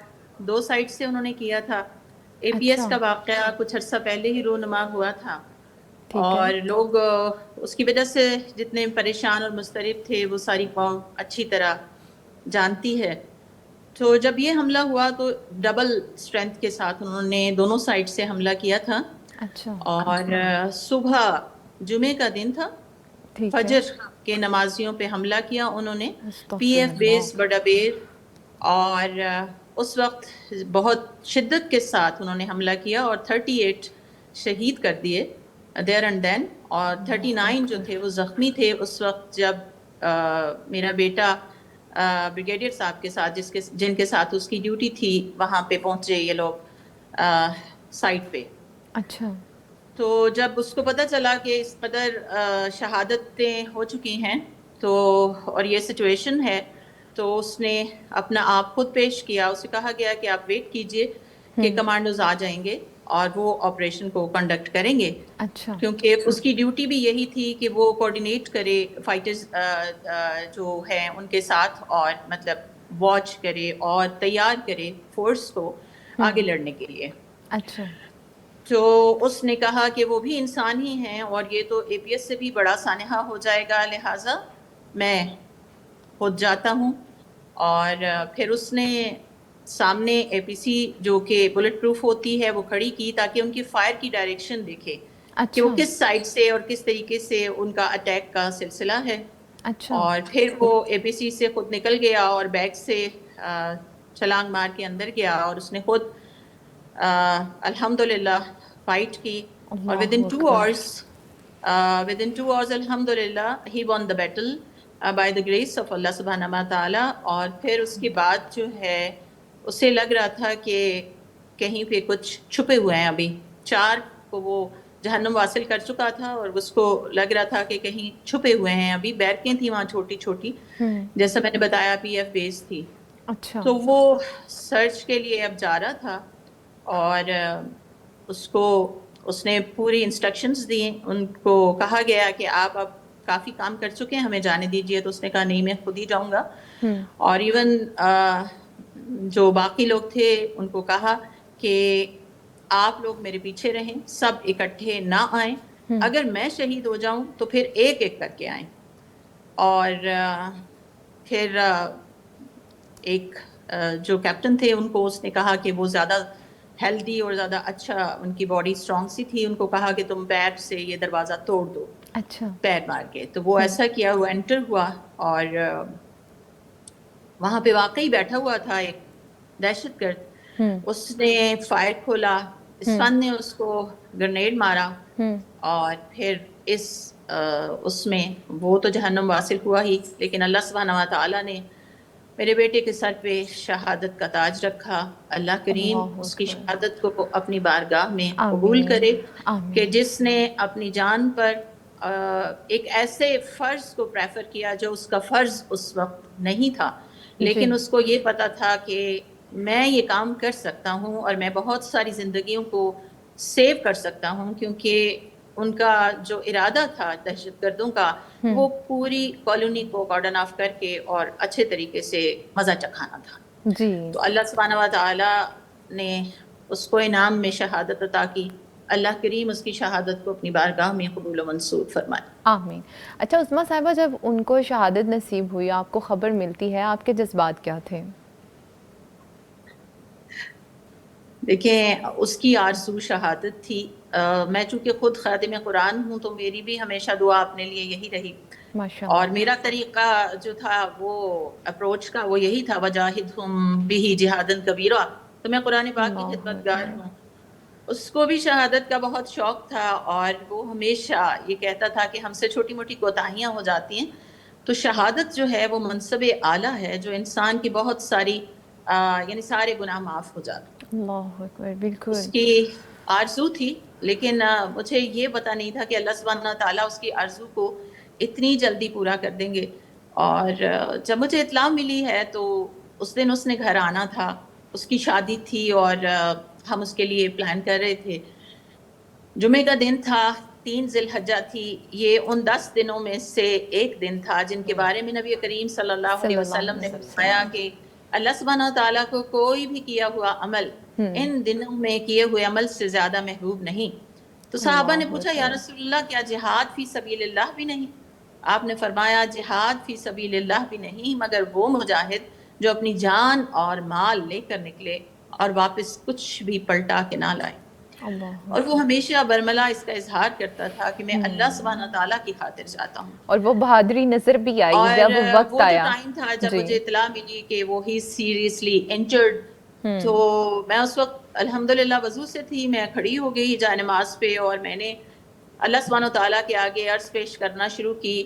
2 سائڈ سے انہوں نے کیا تھا. APS کا واقعہ کچھ عرصہ پہلے ہی رونما ہوا تھا, اور لوگ اس کی وجہ سے جتنے پریشان اور مضطرب تھے وہ ساری قوم اچھی طرح جانتی ہے. تو جب یہ حملہ ہوا تو ڈبل اسٹرینتھ کے ساتھ انہوں نے دونوں سائڈ سے حملہ کیا تھا. اچھا. اور صبح جمعے کا دن تھا, فجر کے نمازیوں پہ حملہ کیا انہوں نے PF بیس بڑا بیر, اور اس وقت بہت شدت کے ساتھ انہوں نے حملہ کیا اور 38 شہید کر دیے دیر اینڈ دین, اور 39 جو تھے وہ زخمی تھے اس وقت جب میرا بیٹا بریگیڈیئر صاحب کے ساتھ جن کے ساتھ اس کی ڈیوٹی تھی وہاں پہ پہنچے یہ لوگ سائٹ پہ. اچھا. تو جب اس کو پتہ چلا کہ اس قدر شہادتیں ہو چکی ہیں تو اور یہ سچویشن ہے, تو اس نے اپنا آپ خود پیش کیا. اسے کہا گیا کہ آپ ویٹ کیجئے کہ کمانڈوز آ جائیں گے اور وہ آپریشن کو کنڈکٹ کریں گے. اچھا. کیونکہ اس کی ڈیوٹی بھی یہی تھی کہ وہ کوآرڈینیٹ کرے فائٹرز جو ہیں ان کے ساتھ, اور مطلب واچ کرے اور تیار کرے فورس کو آگے لڑنے کے لیے. اچھا. تو اس نے کہا کہ وہ بھی انسان ہی ہیں اور یہ تو APS سے بھی بڑا سانحہ ہو جائے گا, لہٰذا میں خود جاتا ہوں. اور پھر اس نے سامنے APC جو کہ بلٹ پروف ہوتی ہے وہ کھڑی کی تاکہ ان کی فائر کی ڈائریکشن دیکھے کہ وہ کس سائڈ سے اور کس طریقے سے ان کا اٹیک کا سلسلہ ہے. اچھا. اور پھر وہ APC سے خود نکل گیا اور بیگ سے چھلانگ مار کے اندر گیا, اور اس نے خود الحمدللہ فائٹ کی, اور ود ان 2 hours الحمدللہ he won the battle by the grace of اللہ سبحانہ و تعالی. اور پھر اس کے بعد جو ہے اسے لگ رہا تھا کہ کہیں پہ کچھ چھپے ہوئے ہیں. ابھی 4 کو وہ جہنم واصل کر چکا تھا اور اس کو لگ رہا تھا کہ کہیں چھپے ہوئے ہیں. ابھی بیرکیں تھیں وہاں چھوٹی چھوٹی, جیسا میں نے بتایا PF بیس تھی. اچھا. تو وہ سرچ کے لیے اب جا رہا تھا, اور اس نے پوری انسٹرکشنز دی. ان کو کہا گیا کہ آپ اب کافی کام کر چکے ہیں, ہمیں جانے دیجیے. تو اس نے کہا نہیں, میں خود ہی جاؤں گا. اور ایون جو باقی لوگ تھے ان کو کہا کہ آپ لوگ میرے پیچھے رہیں, سب اکٹھے نہ آئیں. اگر میں شہید ہو جاؤں تو پھر ایک ایک کر کے آئیں. اور پھر ایک جو کیپٹن تھے ان کو اس نے کہا کہ وہ زیادہ ہیلدی اور زیادہ اچھا, ان کی باڈی اسٹرانگ سی تھی, ان کو کہا کہ تم پیر سے یہ دروازہ توڑ دو. اچھا. پیر مار کے. تو وہ ایسا کیا, وہ انٹر ہوا, اور وہاں پہ واقعی بیٹھا ہوا تھا ایک دہشت گرد. اس نے فائر کھولا, اسفن نے اس کو گرنیڈ مارا, اور پھر اس میں وہ تو جہنم واصل ہوا ہی, لیکن اللہ سبحانہ و تعالیٰ نے میرے بیٹے کے سر پہ شہادت کا تاج رکھا. اللہ کریم اس کی شہادت کو اپنی بارگاہ میں قبول کرے کہ جس نے اپنی جان پر ایک ایسے فرض کو پریفر کیا جو اس کا فرض اس وقت نہیں تھا, لیکن اس کو یہ پتا تھا کہ میں یہ کام کر سکتا ہوں اور میں بہت ساری زندگیوں کو سیو کر سکتا ہوں, کیونکہ ان کا جو ارادہ تھا دہشت گردوں کا وہ پوری کالونی کو کارڈن آف کر کے اور اچھے طریقے سے مزہ چکھانا تھا. جی. تو اللہ سبحانہ و تعالی نے اس کو انعام میں شہادت عطا کی. اللہ کریم اس کی شہادت کو اپنی بارگاہ میں قبول و منصور فرمائے. آمین. اچھا عظمیٰ صاحبہ, جب ان کو شہادت نصیب ہوئی, آپ کو خبر ملتی ہے, آپ کے جذبات کیا تھے؟ دیکھیں, اس کی آرزو شہادت تھی. میں چونکہ خود خادم قرآن ہوں تو میری بھی ہمیشہ دعا اپنے لیے یہی رہی, اور میرا طریقہ جو تھا وہ اپروچ کا وہ یہی تھا, وجاہدہم بہ جہادا کبیرا. تو میں قرآن پاک کی خدمت گار ہوں, اس کو بھی شہادت کا بہت شوق تھا، اور وہ ہمیشہ یہ کہتا تھا کہ ہم سے چھوٹی موٹی کوتاہیاں ہو جاتی ہیں، تو شہادت جو ہے وہ منصب اعلیٰ ہے جو انسان کی بہت ساری یعنی سارے گناہ معاف ہو جاتے ہیں۔ اللہ اکبر، بالکل۔ اس کی آرزو تھی، لیکن مجھے یہ پتہ نہیں تھا کہ اللہ سبحانہ تعالیٰ اس کی آرزو کو اتنی جلدی پورا کر دیں گے۔ اور جب مجھے اطلاع ملی ہے تو اس دن اس نے گھر آنا تھا، اس کی شادی تھی اور ہم اس کے لیے پلان کر رہے تھے۔ جمعے کا دن تھا، 3 ذی الحجہ تھی، یہ ان 10 دنوں میں سے ایک دن تھا جن کے بارے میں نبی کریم صلی اللہ علیہ وسلم نے فرمایا کہ اللہ سبحانہ تعالیٰ کو کوئی بھی کیا ہوا عمل ان دنوں میں کیے ہوئے عمل سے زیادہ محبوب نہیں۔ تو صحابہ نے پوچھا یا رسول اللہ کیا جہاد فی سبیل اللہ بھی نہیں؟ آپ نے فرمایا جہاد فی سبیل اللہ بھی نہیں مگر وہ مجاہد جو اپنی جان اور مال لے کر نکلے اور واپس کچھ بھی پلٹا کے نہ لائے۔ اور وہ ہمیشہ برملا اس کا اظہار کرتا تھا کہ میں اللہ سبحانہ تعالیٰ کی خاطر جاتا ہوں۔ اور وہ بہادری نظر بھی آئی اور جب وقت وہ جو آیا۔ ٹائم تھا جب مجھے اطلاع ملی کہ وہ ہی سیریسلی انجرڈ، تو میں اس وقت الحمدللہ وضو سے تھی، میں کھڑی ہو گئی جائے نماز پہ اور میں نے اللہ سبحانہ وتعالیٰ کے آگے عرض پیش کرنا شروع کی،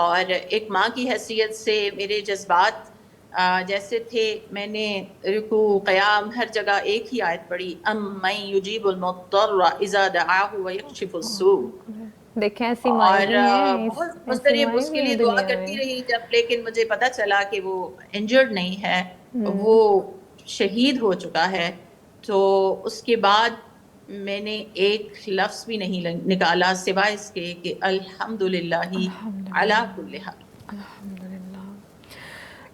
اور ایک ماں کی حیثیت سے میرے جذبات جیسے تھے، میں نے رکوع قیام ہر جگہ ایک ہی آیت پڑھی، امن یجیب المضطر اذا دعاہ ویکشف السوء۔ دیکھیں ایسی اور مائیں بھی ہیں، بہت مستریب اس کے لیے دعا کرتی رہی جب، لیکن مجھے پتا چلا کہ وہ انجرڈ نہیں ہے، وہ شہید ہو چکا ہے، تو اس کے بعد میں نے ایک لفظ بھی نہیں نکالا سوائے اس کے کہ الحمدللہ علی کل حال۔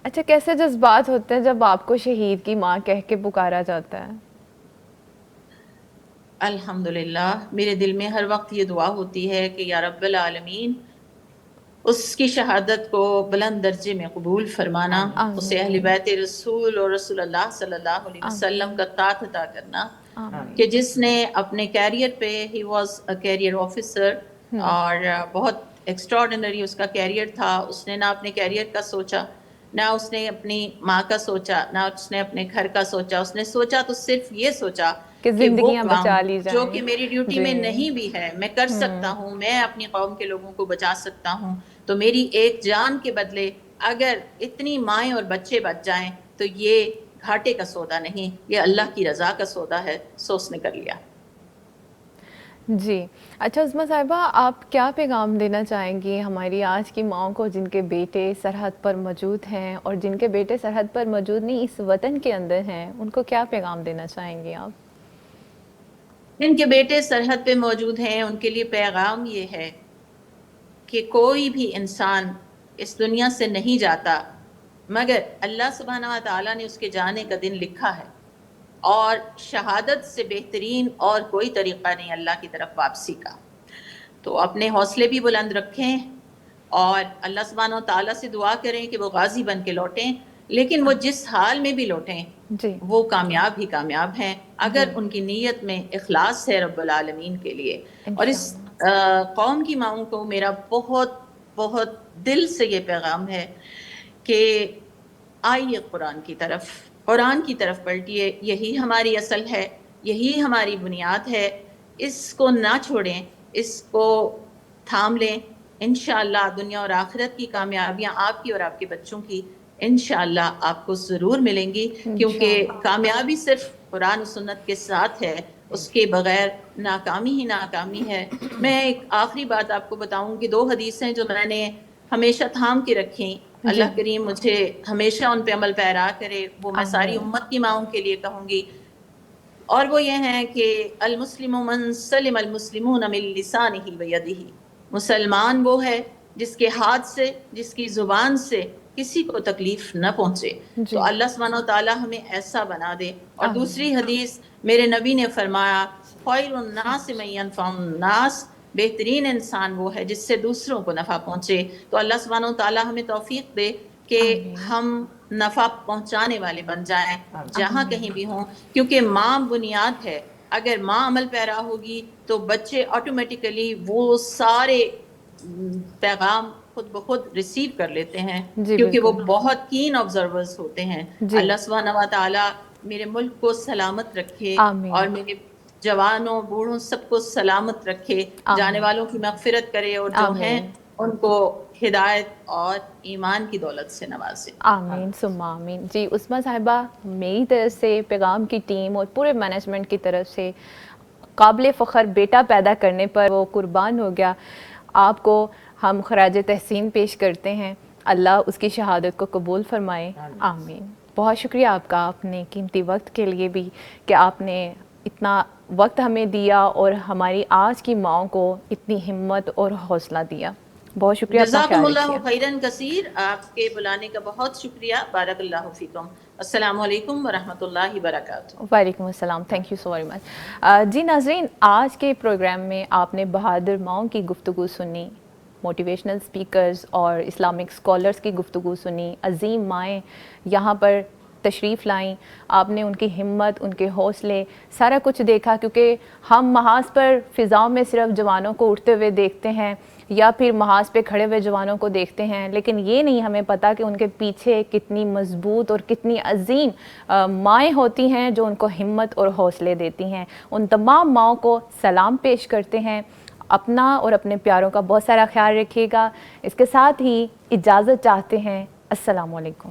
اچھا، کیسے جذبات ہوتے ہیں جب آپ کو شہید کی ماں کہہ کے پکارا جاتا ہے؟ الحمدللہ میرے دل میں ہر وقت یہ دعا ہوتی ہے کہ یا رب العالمین اس کی شہادت کو بلند درجے میں قبول فرمانا، اسے اہل بیت رسول اور رسول اللہ صلی اللہ علیہ وسلم کا طاعت عطا کرنا، کہ جس نے اپنے کیریئر پہ he was a career officer, اور بہت ایکسٹراڈنری اس کا کیریئر تھا، اس نے نہ اپنے کیریئر کا سوچا، نہ اس نے اپنی ماں کا سوچا، نہ اس نے اپنے گھر کا سوچا، اس نے سوچا تو صرف یہ سوچا کہ زندگیاں بچا لی جائیں، جو کہ میری ڈیوٹی میں نہیں بھی ہے میں کر سکتا ہوں، میں اپنی قوم کے لوگوں کو بچا سکتا ہوں، تو میری ایک جان کے بدلے اگر اتنی مائیں اور بچے بچ جائیں تو یہ گھاٹے کا سودا نہیں، یہ اللہ کی رضا کا سودا ہے، سو اس نے کر لیا۔ جی اچھا عظمیٰ صاحبہ، آپ کیا پیغام دینا چاہیں گی ہماری آج کی ماؤں کو جن کے بیٹے سرحد پر موجود ہیں، اور جن کے بیٹے سرحد پر موجود نہیں اس وطن کے اندر ہیں، ان کو کیا پیغام دینا چاہیں گی آپ؟ جن کے بیٹے سرحد پہ موجود ہیں ان کے لیے پیغام یہ ہے کہ کوئی بھی انسان اس دنیا سے نہیں جاتا مگر اللہ سبحانہ و تعالیٰ نے اس کے جانے کا دن لکھا ہے، اور شہادت سے بہترین اور کوئی طریقہ نہیں اللہ کی طرف واپسی کا۔ تو اپنے حوصلے بھی بلند رکھیں اور اللہ سبحانہ و تعالیٰ سے دعا کریں کہ وہ غازی بن کے لوٹیں، لیکن وہ جس حال میں بھی لوٹیں وہ کامیاب ہی کامیاب ہیں اگر ان کی نیت میں اخلاص ہے رب العالمین کے لیے۔ اور اس قوم کی ماؤں کو میرا بہت بہت دل سے یہ پیغام ہے کہ آئیے قرآن کی طرف پلٹیے، یہی ہماری اصل ہے، یہی ہماری بنیاد ہے، اس کو نہ چھوڑیں، اس کو تھام لیں، انشاءاللہ دنیا اور آخرت کی کامیابیاں آپ کی اور آپ کے بچوں کی انشاءاللہ آپ کو ضرور ملیں گی، کیونکہ کامیابی صرف قرآن و سنت کے ساتھ ہے، اس کے بغیر ناکامی ہی ناکامی ہے۔ میں ایک آخری بات آپ کو بتاؤں کہ 2 حدیثیں جو میں نے ہمیشہ تھام کے رکھیں، اللہ کریم مجھے ہمیشہ ان پہ عمل پیرا کرے، وہ میں ساری امت کی ماؤں کے لیے کہوں گی، اور وہ یہ ہیں کہ المسلم من سلم المسلمون من لسانہ ویدہ، مسلمان وہ ہے جس کے ہاتھ سے، جس کی زبان سے کسی کو تکلیف نہ پہنچے۔ تو اللہ سبحانہ وتعالی ہمیں ایسا بنا دے۔ اور دوسری حدیث میرے نبی نے فرمایا خیر الناس من ينفع الناس، بہترین انسان وہ ہے جس سے دوسروں کو نفع پہنچے۔ تو اللہ سبحانہ وتعالی ہمیں توفیق دے کہ ہم نفع پہنچانے والے بن جائیں جہاں کہیں بھی ہوں، کیونکہ ماں بنیاد ہے، اگر ماں عمل پیرا ہوگی تو بچے آٹومیٹیکلی وہ سارے پیغام خود بخود ریسیو کر لیتے ہیں، کیونکہ وہ بہت کین آبزرورز ہوتے ہیں۔ اللہ سبحانہ و تعالی میرے ملک کو سلامت رکھے اور میرے جوانوں بوڑھوں سب کو سلامت رکھے، جانے والوں کی مغفرت کرے، اور جو ہیں ان کو ہدایت اور ایمان کی دولت سے نوازے. آمین ثم آمین. جی عثمہ صاحبہ، میری طرف سے، پیغام کی ٹیم اور پورے مینجمنٹ کی طرف سے قابل فخر بیٹا پیدا کرنے پر وہ قربان ہو گیا. آپ کو ہم خراج تحسین پیش کرتے ہیں. اللہ اس کی شہادت کو قبول فرمائے. آمین. بہت شکریہ آپ کا، اپنے قیمتی وقت کے لیے بھی، کہ آپ نے اتنا وقت ہمیں دیا اور ہماری آج کی ماؤں کو اتنی ہمت اور حوصلہ دیا. بہت شکریہ. اپنا جزاکم خیال اللہ رکھیے. خیراً کثیر. آپ کے بلانے کا بہت شکریہ. بارک اللہ فیکم. السلام علیکم ورحمۃ اللہ وبرکاتہ. وعلیکم السلام. Thank you so very much. جی ناظرین، آج کے پروگرام میں آپ نے بہادر ماؤں کی گفتگو سنی، موٹیویشنل سپیکرز اور اسلامک اسکالرس کی گفتگو سنی. عظیم مائیں یہاں پر تشریف لائیں. آپ نے ان کی ہمت، ان کے حوصلے، سارا کچھ دیکھا، کیونکہ ہم محاذ پر فضاؤں میں صرف جوانوں کو اٹھتے ہوئے دیکھتے ہیں یا پھر محاذ پہ کھڑے ہوئے جوانوں کو دیکھتے ہیں، لیکن یہ نہیں ہمیں پتہ کہ ان کے پیچھے کتنی مضبوط اور کتنی عظیم مائیں ہوتی ہیں جو ان کو ہمت اور حوصلے دیتی ہیں. ان تمام ماؤں کو سلام پیش کرتے ہیں. اپنا اور اپنے پیاروں کا بہت سارا خیال رکھیے گا. اس کے ساتھ ہی اجازت چاہتے ہیں. السلام علیکم.